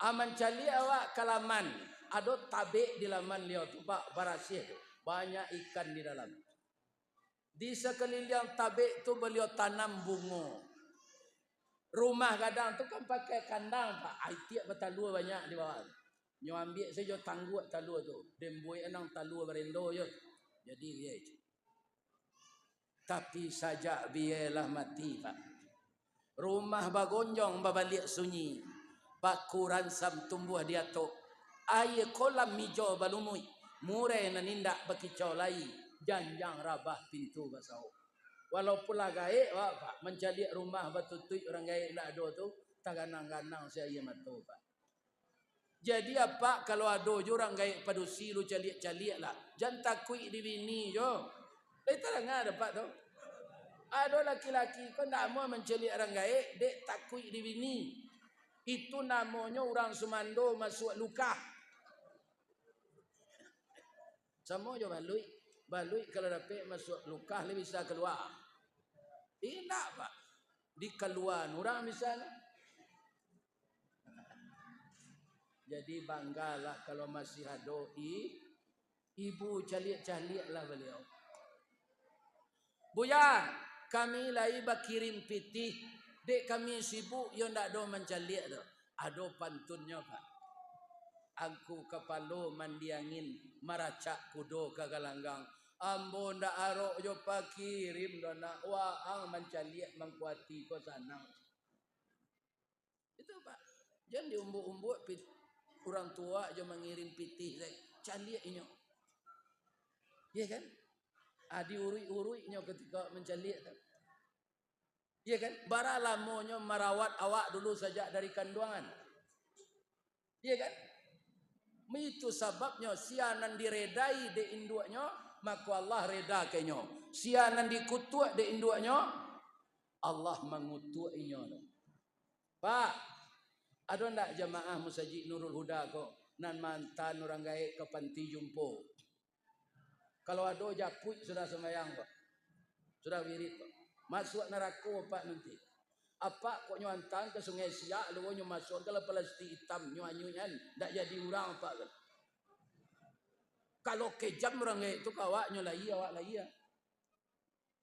Aman cali awak kalaman, ada tabe di laman liau tu Pak barasih tu. Banyak ikan di dalam. Di sekeliling tabik tu beliau tanam bunga. Rumah kadang tu kan pakai kandang Pak. Tiap bertalua banyak di bawah. Nyo ambil saja tangguh talua tu. Dembui enang talua berendo je. Jadi dia. Tapi sajak biarlah mati Pak. Rumah bagonjong babalik sunyi. Baku ransam tumbuh dia tu. Air kolam hijau balumui. Murai nanindak bakicau lai. Janjang rabah pintu basau. Walaupun lah gaib Pak, mencari rumah batutui orang gaib nak ada tu, tak ganang-ganang saya matu Pak. Jadi apa kalau ada orang gaib padusi lu caliak-caliak lah. Jangan takut di bini jo. Itu lah ada Pak tu. Ada laki-laki kau nak mau mencari orang gaib, dek takut di bini. Itu namanya orang Sumando masuk luka. Sama jo balui. Balui kalau dapat masuk luka dia bisa keluar. Tidak Pak. Di keluar orang misalnya. Jadi banggalah kalau masih ada ibu caliak-caliak lah beliau. Buya, kami lagi bakirim pitih. Dek kami sibuk yang tak ada mencaliak tu. Ada pantunnya Pak. Aku kepala mandi angin maracak kudo ke galanggang. Ambo ndak arok jo pakirim dona waang mencaliak mengkuati ko sanang. Itu Pak. Jangan diumbuk-umbuk orang tua jo mengirim pitih caliak inyo. Ya kan? Diurui-urui inyo ketika mencaliak tu. Ya kan? Bara lamonyo merawat awak dulu sejak dari kandungan. Ya kan? Itu sebabnya sianan diredai de induknya, maka Allah reda kenyo. Sianan dikutuk de induknya, Allah mengutuknya. Pak, ada ndak jamaah Musajid Nurul Huda kok nan mantan orang gaib ke panti jumpo? Kalau ada japut sudah sembahyang Pak. Sudah wirid Pak. Masuk neraka Pak nanti. Apa kok nyuantan ke Sungai Siak lu nyu masuk kalau plastik hitam nyu-nyuan ndak jadi orang Pak kan. Kalau kejam orang itu kawak nyu lai awak lai ya.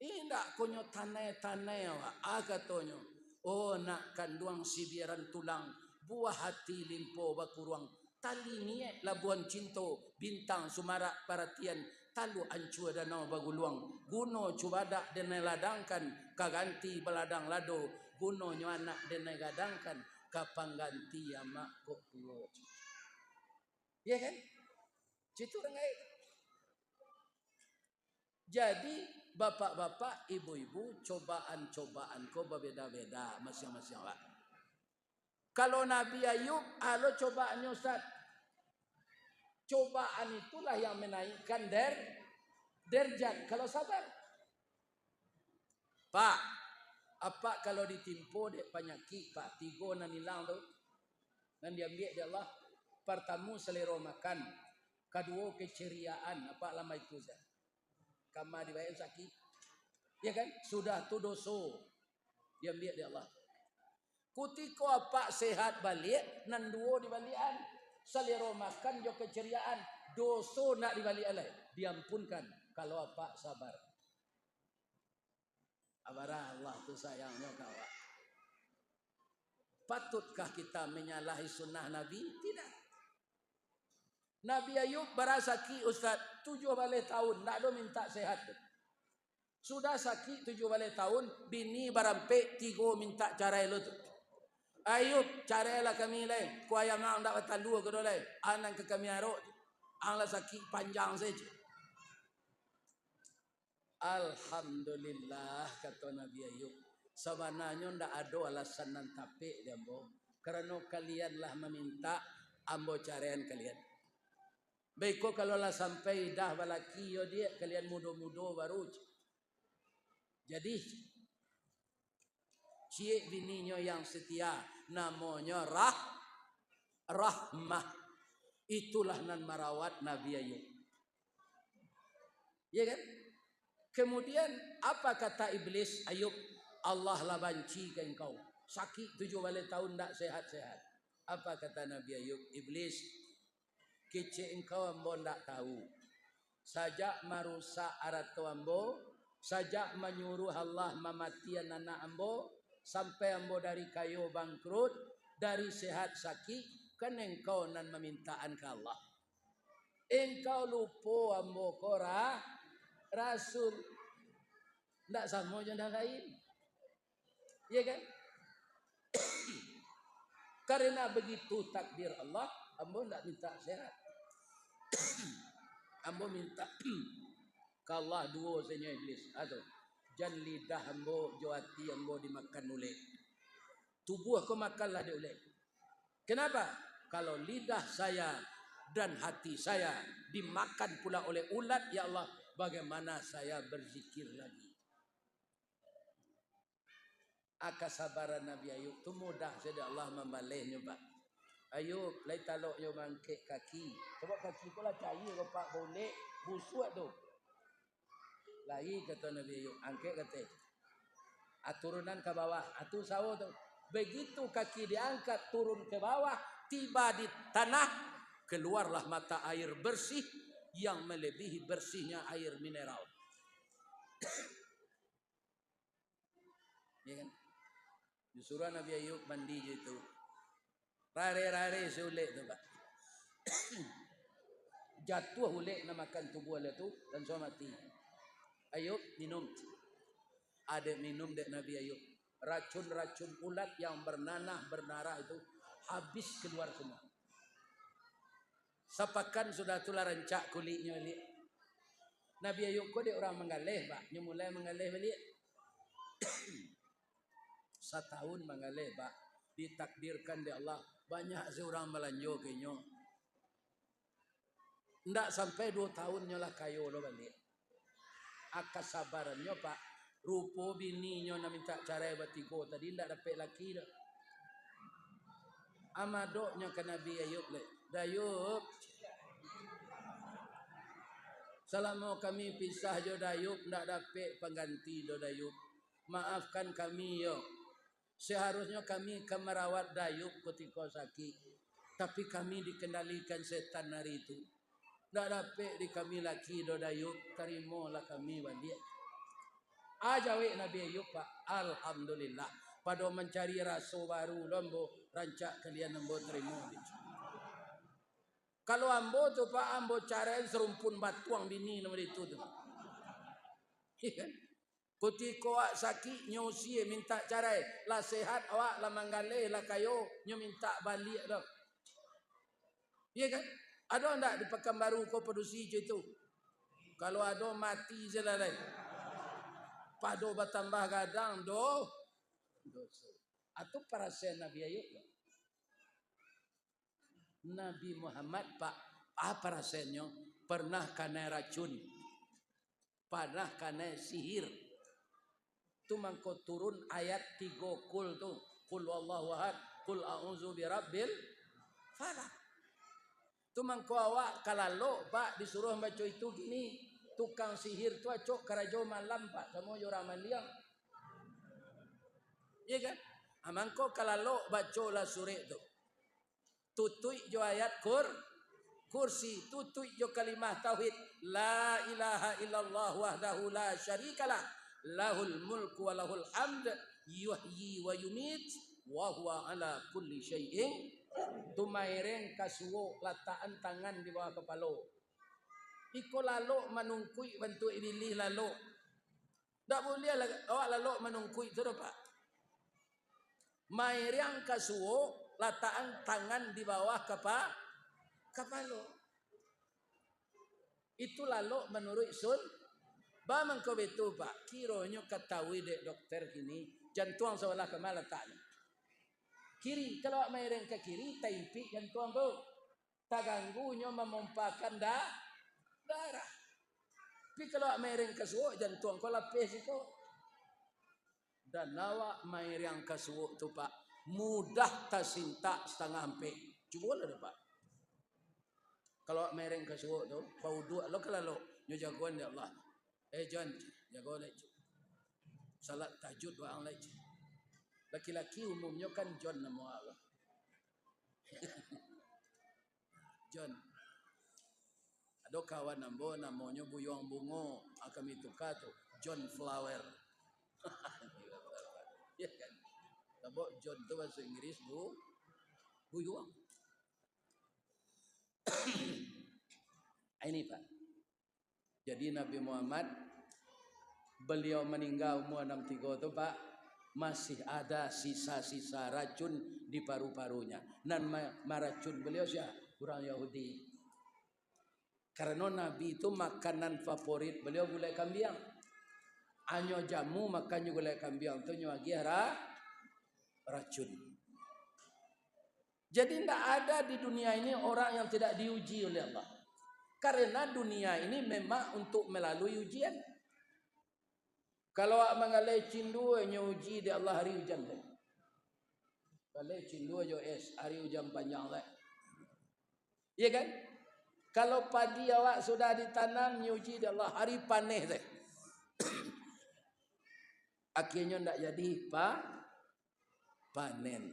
Ndak konyo tanai-tanai awak. Katonyo Oh nak kanduang si biaran tulang, buah hati limpo bakuruang, tali niat labuan cinto, bintang sumarak perhatian, talu ancua danau baguluang, guno cubadak dan ladangkan, kaganti beladang lado, guno nyuanak dan gadangkan, kapang ganti amak kok tuo. Ya kan? Citu rengai. Jadi bapak-bapak, ibu-ibu, cobaan-cobaan kau berbeda-beda masing-masing awak. Kalau Nabi Ayub, alo cobaannya Ustaz. Cobaan itulah yang menaikkan derajat kalau sabar. Pak, apa kalau ditimpo dek penyakit Pak, tiga nan hilang tu, nan diambil dia Allah. Pertama selera makan, kedua keceriaan, apa lama itu Ustaz. Kama dibayar sakit, ya kan? Sudah tu dosa, diambil dia Allah. Kutiko apa sehat balik, nan dua dibalikan. Selera makan jo keceriaan, dosa nak dibalik alai, diampunkan kalau apa sabar. Abarah Allah tu sayangnya kawan. Patutkah kita menyalahi sunnah Nabi? Tidak. Nabi Ayub berasaki Ustaz 7 balik tahun, tak ada minta sehat. Sudah sakit 7 balik tahun, bini barampe 3 minta cara elu tu. Ayub, cara lah kami lain. Kuaya ngang tak batal 2 ke dolai. Anak ke kami arok. Anglah sakit panjang saja. Alhamdulillah kata Nabi Ayub. Sebenarnya ndak ada alasan nan tapik dia ambo. Kerana kalianlah meminta ambo carian kalian. Baik kalau lah sampai dah balaki yo dia kalian mudo-mudo baru. Jadi cie bininya yang setia namanya Rahmah. Itulah nan merawat Nabi Ayub. Ya kan? Kemudian apa kata iblis Ayub? Allah lah banci ke engkau. Sakit 7 balik tahun tak sehat-sehat. Apa kata Nabi Ayub? Iblis, kece engkau ambo tak tahu. Sajak merusak aratu ambo, sajak menyuruh Allah mematian anak ambo, sampai ambo dari kayu bangkrut, dari sehat sakit, kan engkau nan memintaan ke Allah. Engkau lupa ambo kora Rasul. Tak sama jangan lain. Ya kan? Karena begitu takdir Allah, ambo tak minta sehat. Ambo minta ke Allah dua saja iblis. Atau jan lidah ambo, jawati ambo dimakan ulet. Tubuh aku makanlah dia ulet. Kenapa? Kalau lidah saya dan hati saya dimakan pula oleh ulat, ya Allah, bagaimana saya berzikir lagi? Akasabaran Nabi Ayub tu mudah saja Allah membalihnya Pak. Ayub, lai talok yo mangkek kaki. Sebab kaki ko lah cair ko Pak boleh busuk tu. Lai kata Nabi Ayub, angkat kata. Turunan ke bawah, atu sawo tu. Begitu kaki diangkat turun ke bawah, tiba di tanah, keluarlah mata air bersih yang melebihi bersihnya air mineral. Ya kan? Disuruh Nabi Ayub mandi itu. Rare-rare seulek tu Pak. Jatuh ulek nak makan tubuh dia tu dan so mati. Ayub minum. Ada minum dek Nabi Ayub. Racun-racun ulat yang bernanah berdarah itu habis keluar semua. Sepakan sudah tulah rencak kulitnya balik. Nabi Ayub kau dia orang mengalih Pak. Dia mulai mengalih balik. Setahun mengalih Pak. Ditakdirkan di Allah banyak seorang melanjut kenyo. Ndak sampai 2 tahunnya lah kayo lo balik. Akasabarannya Pak. Rupo bininya nak minta cara batigo tadi ndak dapat laki dah. Amadoknya ke Nabi Ayub le. Dayub. Selama kami pisah jo Dayub ndak dapat pengganti do Dayub. Maafkan kami yo. Seharusnya kami akan merawat Dayub ketika sakit. Tapi kami dikendalikan setan hari itu. Tak dapat di kami laki do Dayub. Terimalah kami balik. Ajawik Nabi Ayub Pak. Alhamdulillah. pada mencari rasa baru lombo rancak kalian ambo terima. Kalau ambo tu Pak, ambo carain serumpun batuang bini nama itu tu. Iya kan? Ketika awak sakit nyosi minta carai, lah sehat awak lah manggale lah kayo nyo minta balik dah. Iya kan? Ada ndak di Pekanbaru kau produksi itu? Kalau ada mati je lah lain. Pado bertambah gadang doh. Atau para sen Nabi Ayub. Nabi Muhammad Pak, apa rasanya pernah kena racun, pernah kena sihir. Tu mangko turun ayat 3 kul tu, kul wallahu ahad, kul a'udzu birabbil falaq. Tu mangko awak kalalo Pak disuruh baca itu gini, tukang sihir tu acok karajo malam Pak, sama yo ramaliang. Iya kan? Amangko kalalo baca lah surah tu. Tutui jo ayat kursi, tutui jo kalimah tauhid la ilaha illallah wahdahu la syarikalah lahul mulku wa lahul hamd yuhyi wa yumit wa huwa ala kulli syai'in. Tumaireng kasuwo lataan tangan di bawah kepala. Iko lalu menungkui bentuk ini lalu. Tak boleh awak lalu menungkui tu Pak. Maireng kasuwo lataan tangan di bawah kepala. Itu lalu menurut sun. Bamang kau betul Pak. Kironyo ketahui dek dokter kini. Jantung sebelah kemana letaknya. Kiri. Kalau maireng ke kiri. Taipik jantung tu. Tak ganggunya memompakan darah. Tapi kalau maireng ke suuk jantung kau lapis itu. Dan awak maireng ke suuk tu Pak. Mudah tersintak setengah hampir. Cuba lah Pak. Kalau mereng ke suuk tu, bau dua lo kalau nyo jagoan ya Allah. John, jago lagi. Salat tahajud doang lagi. Laki-laki umumnya kan John nama Allah. John. Ada kawan nambo namanya Buyong Bungo, akan itu kata John Flower. Ya kan? Sebab John itu bahasa Inggris Buyong. Ini Pak. Jadi Nabi Muhammad beliau meninggal umur 63 itu Pak, masih ada sisa-sisa racun di paru-parunya. Dan meracun beliau siapa? Orang Yahudi. Karena Nabi itu makanan favorit beliau gulai kambing. Anyo jamu makannya gulai kambing itu nyuagi racun. Jadi tidak ada di dunia ini orang yang tidak diuji oleh Allah. Karena dunia ini memang untuk melalui ujian. Kalau mengalai cindu uji di Allah hari hujan deh. Kalau cindu jo es hari hujan panjang deh. Iya kan? Kalau padi awak sudah ditanam nyuji di Allah hari panen deh. Akhirnya tidak jadi panen.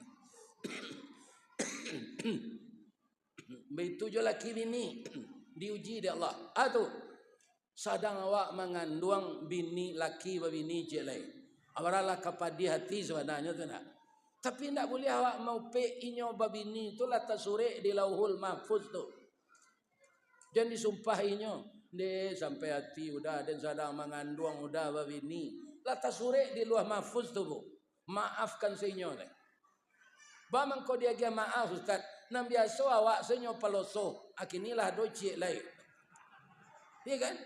Begitu juga laki ini diuji di Allah. Atuh sadang awak mengandung bini laki bini jelai. Awaralah kapadi hati sebenarnya tu nak. Tapi tidak boleh awak mau pe inyo babini tu lah tasure di lauhul mahfuz tu. Jangan disumpah inyo de sampai hati udah dan sadang mengandung udah babini. Lah tasure di lauh mahfuz tu bu. Maafkan sinyo deh. Bamang kau dia dia maaf Ustaz. Nam biasa awak senyo peloso. Akinilah doci lain. Iya kan?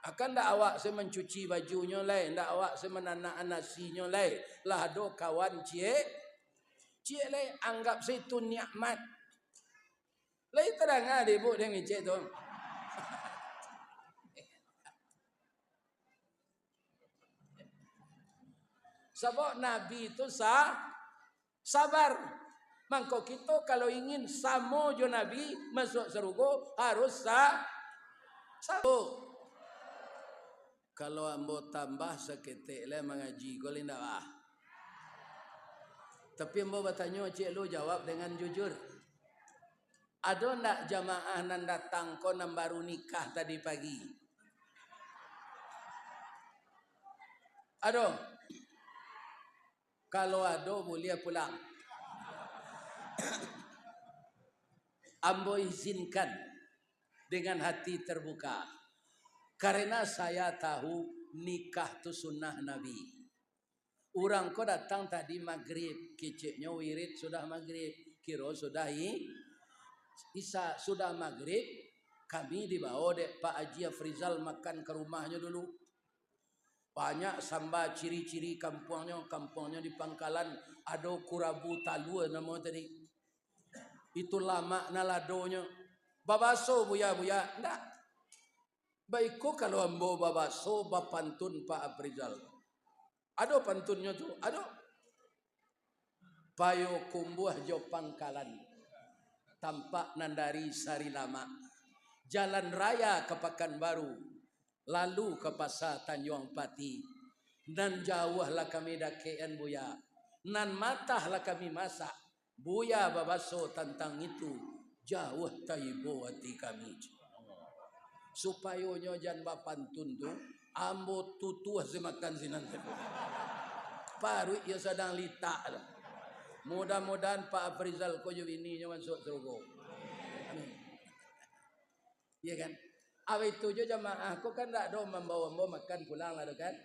Akan tak awak saya mencuci bajunya lain. Tak awak saya menanak nasinya lain. Lah do kawan cik lain anggap saya itu nikmat. Lain terang ada ibu dengan cik tu. Sebab Nabi itu sabar. Mangko kita kalau ingin sama jo Nabi masuk surga harus sabar. Kalau ambo tambah seketik le mengaji kau linda ah. Tapi ambo bertanya cik lu jawab dengan jujur. Ada ndak jamaah nan datang kau nan baru nikah tadi pagi? Ada. Kalau ada boleh pulang. Ambo izinkan dengan hati terbuka. Karena saya tahu nikah itu sunnah Nabi. Orang kau datang tadi maghrib, keceknya wirid sudah maghrib, kiro sudah Isa sudah maghrib, kami dibawa dek Pak Haji Afrizal makan ke rumahnya dulu. Banyak samba ciri-ciri kampungnya di Pangkalan ada kurabu talua nama tadi. Itu lama naladonya. Babaso buya, enggak. Baikku kalau ambo babaso bapantun Pak Afrizal. Ada pantunnya tu, ada. Payo kumbuh jo Pangkalan. Tampak nandari sari lama. Jalan raya ke Pekanbaru. Lalu ke pasar Tanjung Pati. Nan jauhlah kami dakean buya. Nan matahlah kami masak. Buya babaso tentang itu. Jauh taibo hati kami. Supaya jangan bapantun tu. Ambo tutuh semakan sinan. Paru ia sedang litak lah. Mudah-mudahan Pak Afrizal koyo ini masuk surga. Amin. Ya kan? Apa itu je jamaah aku kan tak ada membawa makan pulang lah kan.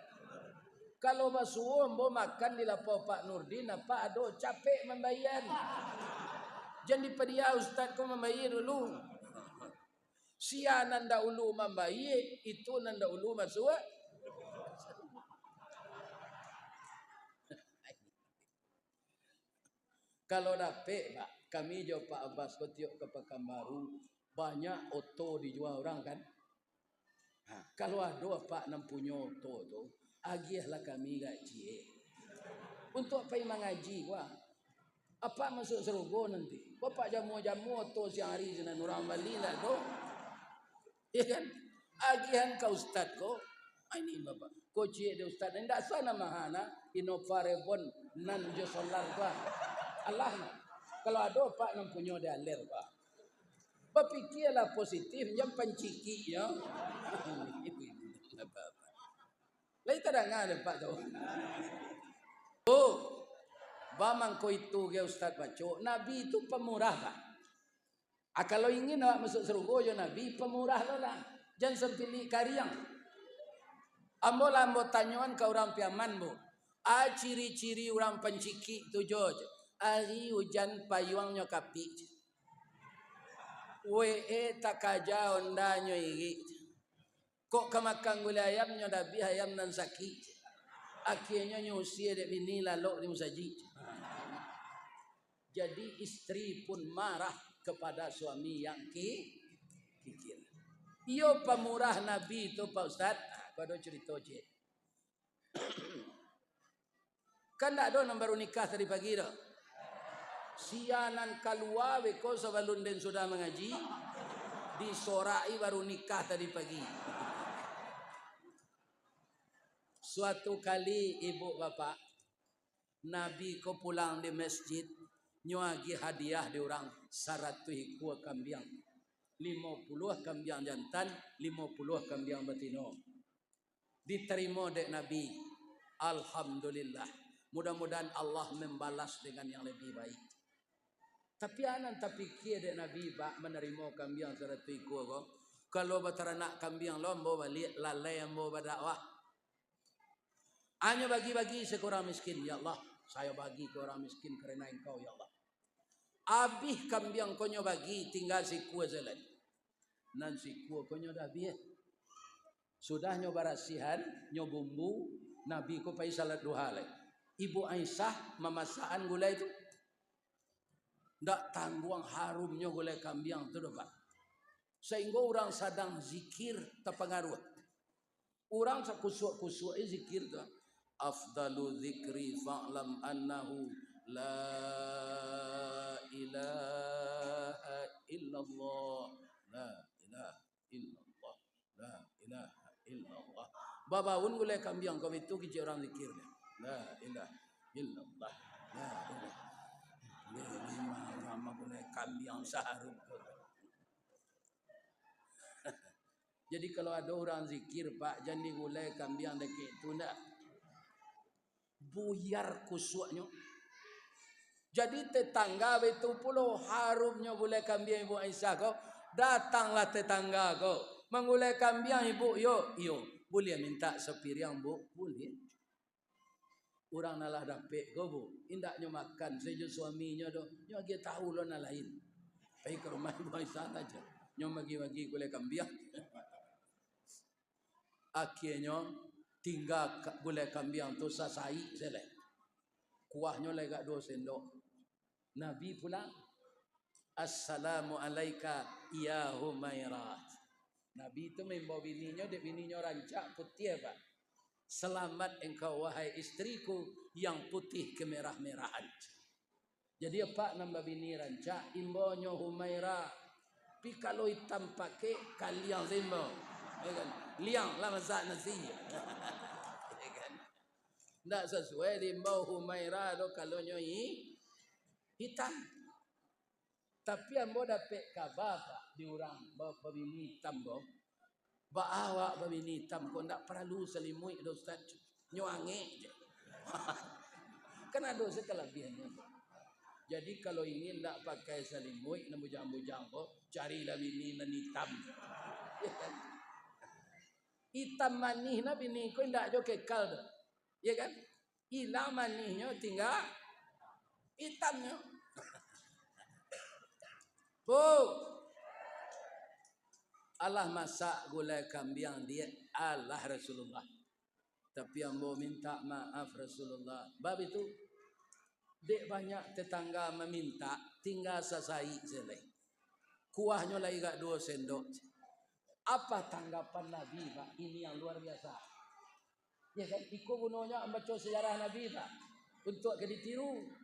Kalau masuk ambo makan di lapau Pak Nurdin apa ada capek membayar. Jangan dipedia ustaz kau membayar dulu. Sia nanda ulu membayar itu nanda ulu masuk. Kalau dapat Pak, kami jauh Pak Abbas kotiok ke Pekanbaru, banyak oto dijual orang kan. Kalau ada Pak nam punya oto tu, agihlah kami gaji. Untuk apa yang mengaji wah? Apa masuk surga nanti? Bapak jamu-jamu oto siang hari jenan orang Bali lah tu. Ya kan? Agihan kau ustaz ko. Ini Bapak. Ko cie de ustaz ndak sana mahana inovarebon nan jo solar wah. Allah kalau ada Pak yang punya dalil Pak. Berfikirlah positif, jangan panciki ya. Lain tak dengar Pak tu. Oh, bamang ko itu ke Ustaz Baco, Nabi itu pemurah Pak. Kalau ingin awak masuk surga je Nabi pemurah lah. Jangan sepilih kariang. Ambo tanyaan ke orang piaman bu. Ciri-ciri orang panciki tu je. Hari hujan payuangnya kapi. Tak kaja ondanya iri. Kok kemakan gula ayamnya dabi ayam nan sakit. Akhirnya nyusia dek bini lalu di musaji. Jadi istri pun marah kepada suami yang kikir. Iyo pemurah Nabi itu Pak Ustaz. Pada cerita je. Kan tak ada yang baru nikah tadi pagi dah. Sianan keluar beko sebelum den sudah mengaji disorai baru nikah tadi pagi. Suatu kali ibu bapak Nabi ko pulang di masjid nyuagi hadiah di orang 100 ekor kambing 50 kambing jantan 50 kambing betina diterima dek Nabi. Alhamdulillah, mudah-mudahan Allah membalas dengan yang lebih baik. Tapi anak tak fikir dek Nabi Pak menerima kambing 100 ekor kok. Kalau beteranak kambing lombo balik lalai ambo berdakwah. Hanya bagi-bagi sekurang miskin ya Allah. Saya bagi ke orang miskin kerana engkau ya Allah. Abih kambing konyo bagi tinggal si kuah jalan. Nan si kuah konyo dah biar. Sudah nyoba rasihan, nyoba bumbu, Nabi ko pai salat duha lagi. Ibu Aisyah memasaan gula itu. Ndak tangguang harumnya gulai kambing tu Pak. Sehingga orang sedang zikir terpengaruh. Orang sekusuk-kusuk zikir tu. Afdalu zikri fa'lam annahu la ilaha illallah. La ilaha illallah. La ilaha illallah. Babaun gulai kambing kau itu kicik orang zikir. La ilaha illallah. La ilaha. Lima boleh kambing seharum. Jadi kalau ada orang zikir Pak, jangan digulai kambing dekat itu nak. buyar kusuknya. Jadi tetangga itu pula harumnya gulai kambing Ibu Aisyah kau. Datanglah tetangga kau. Menggulai kambing Ibu, yo. Boleh minta sepiring Bu? Boleh. Orang nalah dapet kau Bu. Indaknya makan sejo suaminya do. Nyo lagi tahu lo nalain. Pergi ke rumah Ibu Aisyah aja. Nyo bagi-bagi gulai kambing. Akhirnya tinggal gulai kambing tu sasai selek. Kuahnya lega 2 sendok. Nabi pulang, Assalamu alaika ya Humairah. Nabi itu membawa bininya, dia bininya rancak putih apa? Selamat engkau wahai istriku yang putih kemerah-merahan. Jadi apa nama bini rancak? Imbonyo Humairah. Tapi kalau hitam pakai kalian semua. Liang lah masak nasi. Tak sesuai dimbau Humairah do kalau nyoi hitam. Tapi ambo dapat kabar Pak di orang bawa bini hitam bo. Bawa bini hitam kau tak perlu selimut do Ustaz. Nyuange je. Kan ada sekelebihannya. Jadi kalau ingin tak pakai selimut nak bujang-bujang bo, carilah bini nan hitam. Ya kan? Hitam manih na bini kau ndak jo kekal do. Ya kan? Hilang manihnya tinggal hitamnya. Bu, Allah masak gulai kambing dia Allah Rasulullah. Tapi ambo minta maaf Rasulullah. Bab itu dek banyak tetangga meminta tinggal sasai selai. Kuahnya lagi gak 2 sendok. Apa tanggapan Nabi Pak? Ini yang luar biasa. Ya kan? Iko gunanya membaca sejarah Nabi Pak. Untuk ke ditiru.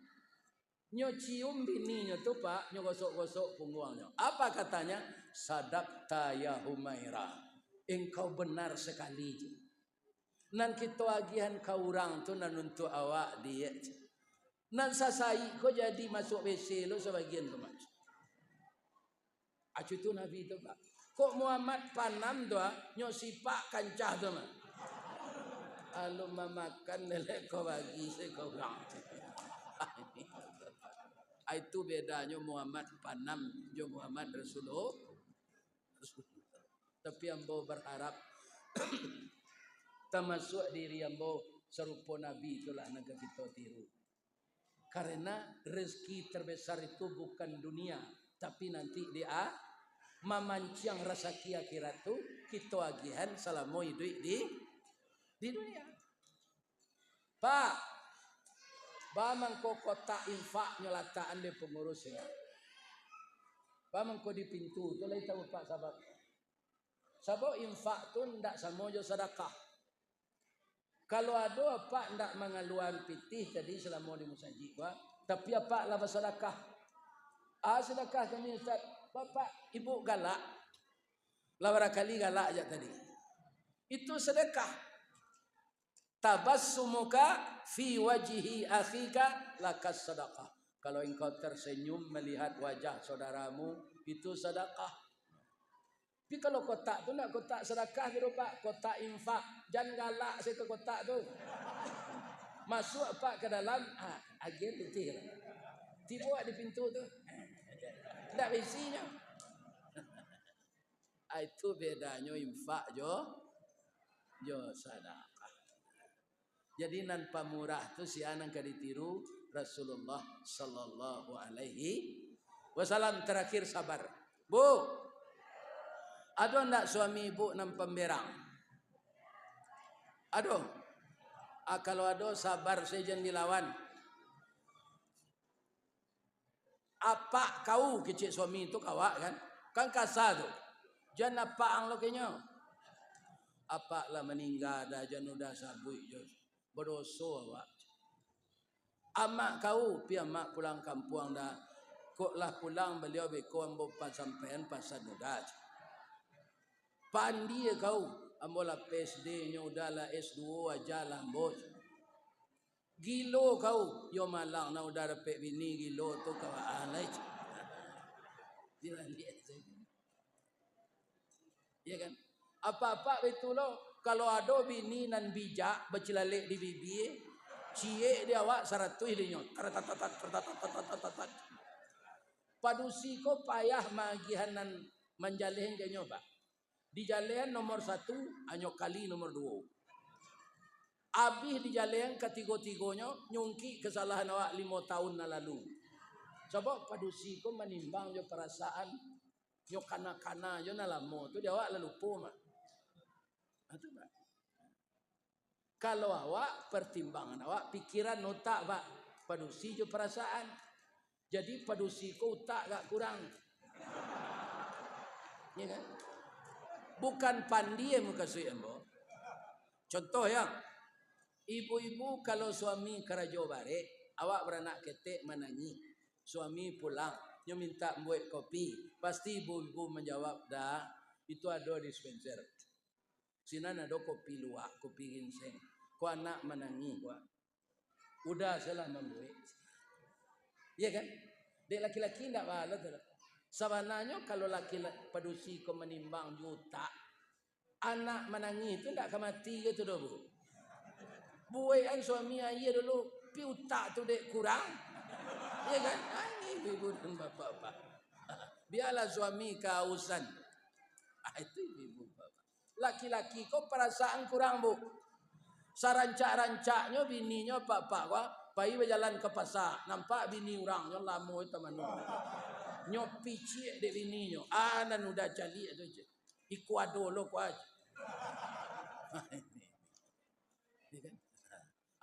Nyo cium bininya tu Pak, nyo gosok-gosok punggungnya. Apa katanya? Sadaqta ya Humairah. Engkau benar sekali. Nan kita agihan kau orang tu nan untuk awak dia. Nan sasai kau jadi masuk WC lo sebagian tu macam. Acu tu Nabi tu Pak. Kok Muhammad panam tu nyo sipak kancah tu mah. Alu mamakan lelek kau bagi se kau orang. Itu bedanya Muhammad panam jo Muhammad Rasulullah. Tapi ambo berharap termasuk diri ambo serupa Nabi itulah nak kita tiru. Karena rezeki terbesar itu bukan dunia, tapi nanti dia memancing rezeki akhirat tu kita agihan selama hidup di dunia. Pak, bamang ko kotak infak nyolataan de pengurusnya. Bamang ko di pintu tu lai tahu Pak sahabat. Sebab infak tu ndak sama jo sedekah. Kalau ada apa ndak mengaluan pitih tadi selama di musajid gua, tapi apa lah sedekah. Sedekah kami Ustaz. Bapak Ibu galak. Lah kali galak aja tadi. Itu sedekah. Tabassumuka fi wajhi akhika lakas sedekah. Kalau engkau tersenyum melihat wajah saudaramu itu sedekah. Tapi kalau kotak tu nak kotak sedekah gitu Pak, kotak infak, jangan galak saya ke kotak tu. Masuk Pak ke dalam, agen letih. Tiba di pintu tu. Tak isinya. Itu bedanya infak jo sedekah. Jadi nan pamurah tu si anang ka ditiru Rasulullah sallallahu alaihi wasallam. Terakhir sabar. Bu, ada ndak suami ibu nan pemberang? Ada. Kalau ada sabar saja dilawan. Apa kau kecil suami itu kawak kan? Kan kasar tu. Jangan apa ang lo kenyo. Apa lah meninggal dah jangan udah sabui jo. Berdosa awak. Amak kau pi amak pulang kampung dah. Kok lah pulang beliau beko ambo pas sampean pasal udah. Pandi kau ambo lah PSD nya udah lah S2 aja lah ambo. Gilo kau yo malang na udah dapat bini gilo tu kawaan lai. Dia lihat saja. Ya kan? Apa-apa betul lo. Kalau ada bini nan bijak bercelalek di bibi, cie dia awak 100 dinyo. Padusi ko payah magihanan menjalihan ke nyoba. Di jalihan nomor 1 anyo kali nomor 2. Abih di jalihan ketiga-tiganya nyungki kesalahan awak 5 tahun na lalu. Coba padusi ko menimbang jo perasaan yo kana-kana yo nalamo tu dia awak lalu lupa mah. Itu Pak. Kalau awak pertimbangan awak pikiran otak Pak, padusi jo perasaan. Jadi padusi ko otak gak kurang. Ya kan? Bukan pandi yang muka suambo. Contoh ya. Ibu-ibu kalau suami kerajo bare, awak beranak ketek menangi. Suami pulang, dia minta buat kopi. Pasti ibu-ibu menjawab, dah, itu ada dispenser. Sinan ada kopi luwak, kopi ginseng. Ko anak menangi, ko. Udah salah membuat. Iya kan? Dek laki-laki tidak balas. Sebenarnya kalau laki-laki padusi ko menimbang juta, anak menangi itu tidak akan mati gitu doh bu. Buaian suami ayah dulu, pi utak tu dek kurang. Ya kan? Ibu dan bapak-bapak. Biarlah suami kehausan. Itu ibu bapak. Laki-laki kok perasaan kurang bu. Sarancak-rancaknya bininya bapak kok pai berjalan ke pasar. Nampak bini orangnya lama itu manu. Nyopi cie dek bininya. Anan udah cali itu je. Ikuado lo ko aja.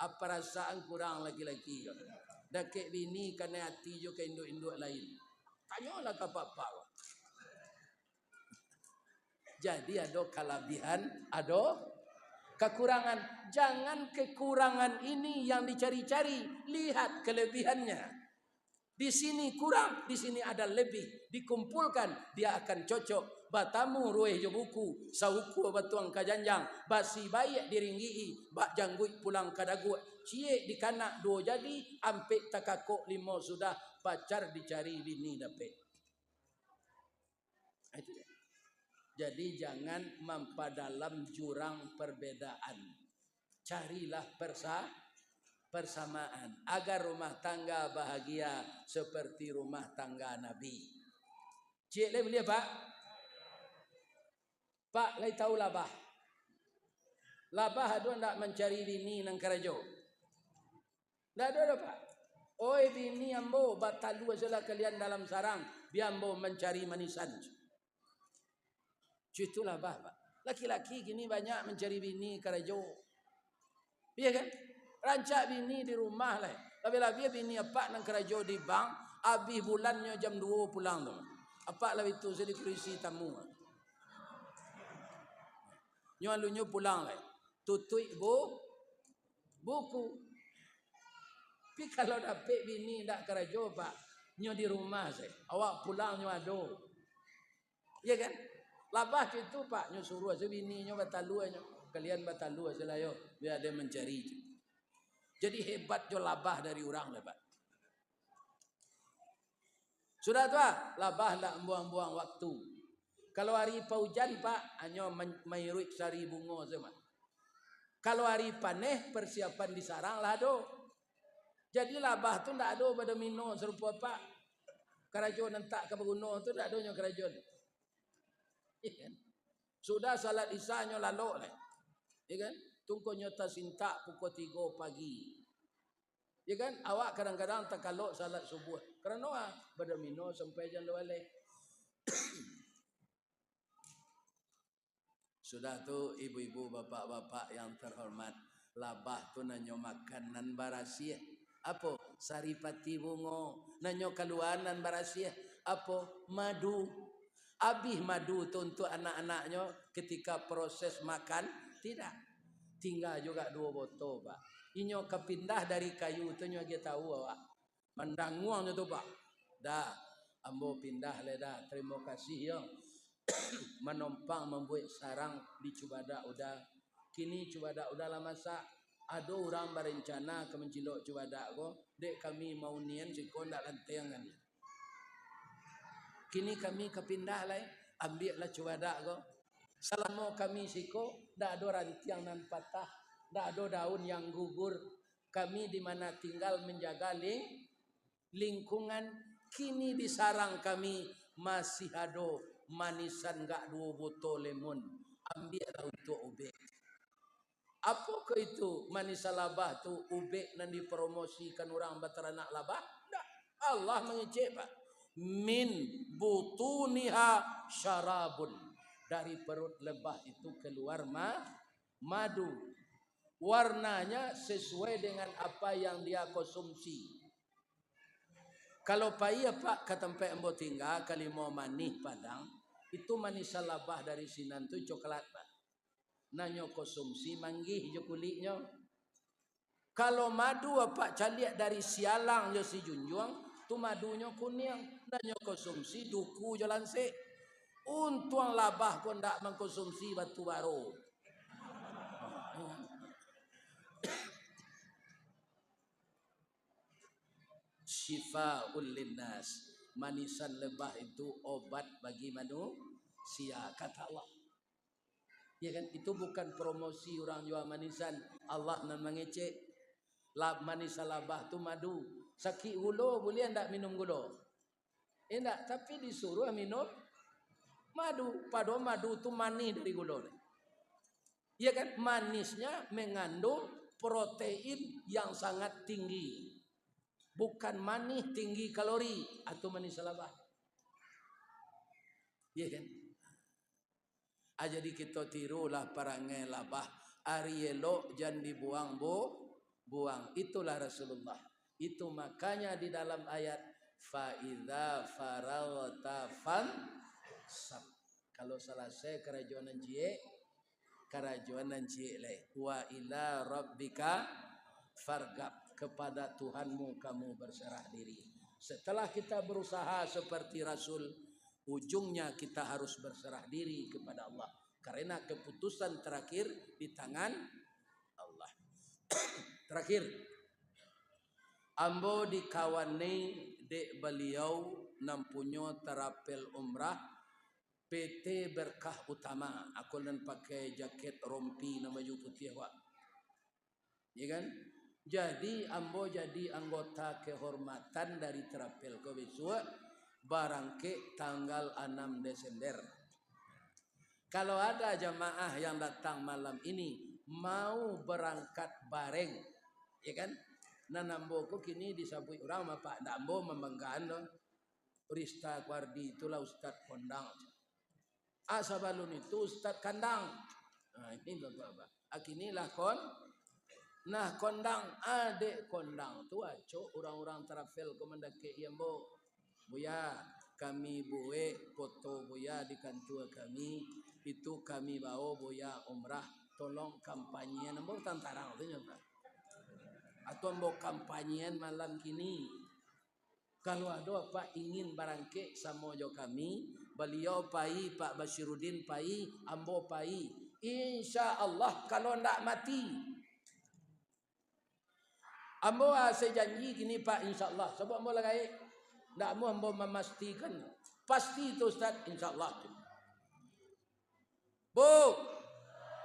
Apa perasaan kurang laki-laki kan? Dah kek bini kena hati jo ke induk-induk lain. Tanyalah ke bapak. Jadi ada kelebihan, ada kekurangan. Jangan kekurangan ini yang dicari-cari, lihat kelebihannya. Di sini kurang, di sini ada lebih. Dikumpulkan, dia akan cocok. Batamu rueh jo buku, sauku batuang kajanjang, basi baik diringgi, bak jangguit pulang kadagu. Cie di kanak 2 jadi, ampe takakok 5 sudah, pacar dicari bini dapet. Itu dia. Jadi jangan memperdalam jurang perbedaan. Carilah persamaan agar rumah tangga bahagia seperti rumah tangga Nabi. Cik le boleh Pak? Pak, lai tahu labah. Labah ada ndak mencari bini nang kerajo? Ndak ada Pak. Oi bini ambo batalu ajalah kalian dalam sarang, biambo mencari manisan. Itulah bah, Pak. Laki-laki gini banyak mencari bini kerajo. Iya kan? Rancak bini di rumah lah. Lebih-lebih bini apa nang kerajo di bank, habis bulannya jam 2 pulang tu. Apa lah itu saya dikurisi tamu. Nyo alunyo pulang lah. Tutui buku. Tapi kalau dapat bini ndak kerajo Pak, nyo di rumah saya. Awak pulang nyo ado. Iya kan? Labah itu Pak, nyo suruh aja bini nyo batalu nyo. Kalian batalu aja lah yo, biar dia mencari. Jadi hebat jo labah dari orang lah Pak. Sudah tu labah ndak buang-buang waktu. Kalau hari paujan Pak, hanya mairuik sari bunga sama. Kalau hari paneh persiapan di sarang lah do. Jadi labah tu ndak ada pada mino serupa Pak. Kerajo nentak ke beguno tu ndak ada kerajo. Ikan. Sudah salat isya nyo lalu lah. Ikan. Tunggu nyota sinta pukul 3 pagi. Ya kan? Awak kadang-kadang tak kalau salat subuh. Kerana pada mino sampai jam 2 balik. Sudah tu ibu-ibu bapak-bapak yang terhormat, labah tu nanyo makanan barasia. Apa? Saripati bungo. Nanyo kaluanan barasia. Apa? Madu. Habis madu tu untuk anak-anaknya ketika proses makan? Tidak. Tinggal juga 2 botol Pak. Inyo kepindah dari kayu tu nyo kita tahu awak. Mendanguang tu Pak. Dah. Ambo pindah le dah. Terima kasih ya. Menompang membuat sarang di Cubada udah. Kini Cubada udah lama masak. Ada orang berencana ke mencilok Cubada ko. Dek kami mau nian siko ndak lantiangan. Kini kami kepindah lah. Ambil lah Cubada ko. Selama kami siko ndak ada rantiang nan patah. Ndak ada daun yang gugur. Kami di mana tinggal menjaga lingkungan. Kini di sarang kami masih ada manisan gak 2 botol lemon. Ambillah untuk ubek. Apakah itu manisa labah tu ubek nan dipromosikan orang bateranak labah? Tak. Allah mengecek Pak. Min butuniha syarabun. Dari perut lebah itu keluar madu. Warnanya sesuai dengan apa yang dia konsumsi. Kalau pai Pak ke tempat embo tinggal kali mau manis Padang, itu manis labah dari sinan tu coklat Pak. Nanyo konsumsi manggih jo kulitnya. Kalau madu Pak caliak dari sialang jo si junjuang, tu madunya kuning. Nanyo konsumsi duku jo lansik. Untung labah pun ndak mengkonsumsi batu baru. Syifa'ul linnas. Manisan lebah itu obat bagi manusia kata Allah. Ya kan, itu bukan promosi orang jual manisan. Allah nan mengecek. Manisan lebah itu madu. Sakit gula boleh ndak minum gula? Enggak, tapi disuruh minum madu. Padahal madu itu manis dari gula. Ya kan, manisnya mengandung protein yang sangat tinggi. Bukan manis tinggi kalori atau manis labah. Ya kan? Jadi kita tirulah perangai labah. Ari elok jangan dibuang buang. Itulah Rasulullah. Itu makanya di dalam ayat fa idza faragta fansab. Kalau selesai kerajuanan cie le wa ila rabbika fargab. Kepada Tuhanmu kamu berserah diri. Setelah kita berusaha seperti Rasul, ujungnya kita harus berserah diri kepada Allah. Karena keputusan terakhir di tangan Allah. Terakhir, ambo dikawani dek beliau nampunyo terapel umrah PT Berkah Utama. Aku nan pakai jaket rompi nama baju putih Pak. Ya kan? Jadi ambo jadi anggota kehormatan dari terapel Kobisua barangke tanggal 6 Desember. Kalau ada jamaah yang datang malam ini mau berangkat bareng, ya kan? Nah nambo ko kini disabui orang sama Pak Dambo membanggakan loh. Rista Wardi itulah Ustaz Kondang. Asabalun itu Ustaz Kandang. Nah ini Bapak-bapak. Akinilah Nah kondang adik kondang tu aco orang-orang trafel komandake yambo buya kami buwe foto buya di kantor kami itu kami bawa buya umrah tolong kampanyean ambo tantarang tu nyata atau ambo kampanyean malam kini kalau ada apa ingin barangke sama jo kami beliau pai Pak Basyiruddin pai ambo pai insya Allah kalau ndak mati ambo saya janji gini Pak insyaallah sebab ambo lagi ndak mau ambo memastikan pasti itu Ustaz insyaallah. Bu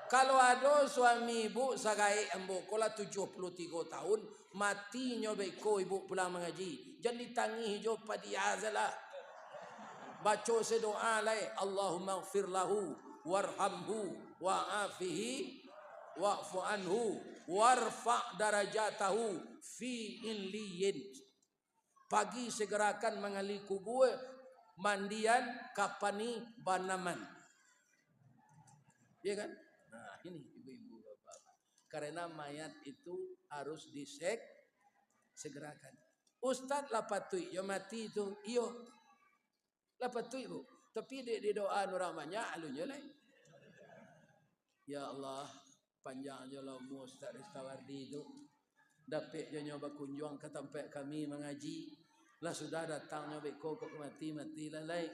kalau ada suami ibu sagai ambo kola 73 tahun mati nyobeko ibu pulang mengaji jangan ditangi hijau padiazalah baca sedoa lai Allahumma ighfir lahu warhamhu wa'afihi wa'fu anhu warfa' darajatahu fi illiyin. Pagi segerakan mengali kubur mandian kapani banaman. Ya kan? Nah, ini ibu-ibu bapak. Karena mayat itu harus segerakan. Ustaz lapatui yo mati itu iyo. Lapatui Bu. Tapi di doa orang banyak alunya lain. Ya Allah panjang je lah Ustaz Ristawardi itu dapat je nyoba kunjung ke tempat kami mengaji lah sudah datang nyoba kok mati lah lain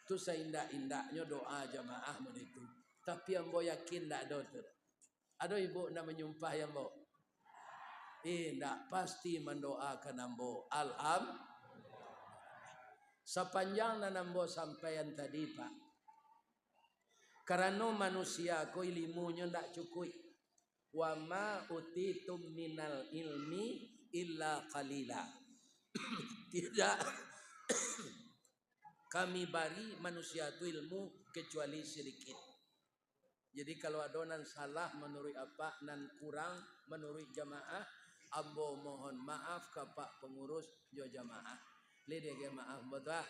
tu seindah-indahnya doa jamaah itu tapi ambo yakin tak ada ibu nak menyumpah yang ambo tak pasti mendoakan ambo sepanjang nan ambo sampaian tadi Pak. Karena manusia ko ilmunya ndak cukup. Wa ma utitum minal ilmi illa qalila. Tidak kami bari manusia itu ilmu kecuali sedikit. Jadi kalau adonan salah menurut apa nan kurang menurut jamaah, ambo mohon maaf ke Pak pengurus jo jamaah. Lede maaf betul.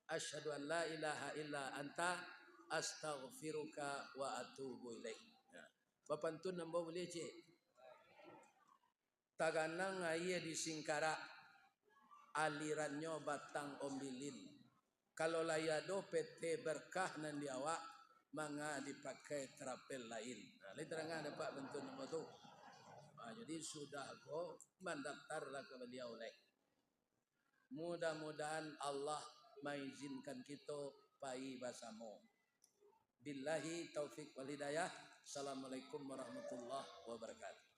Asyhadu an la ilaha illa anta astaghfiruka wa atubu ilaik. Papantun nambo boleh cik. Taganang aye di Singkara alirannya batang ombilin. Kalau layado PT berkah nan diawak manga dipakai terapel lain. Nah, literangan ada Pak bentuk nama tu. Jadi sudah kau mendaftarlah ke beliau lek. Mudah-mudahan Allah mengizinkan kita pai basamu. Billahi taufik wal hidayah. Assalamualaikum warahmatullahi wabarakatuh.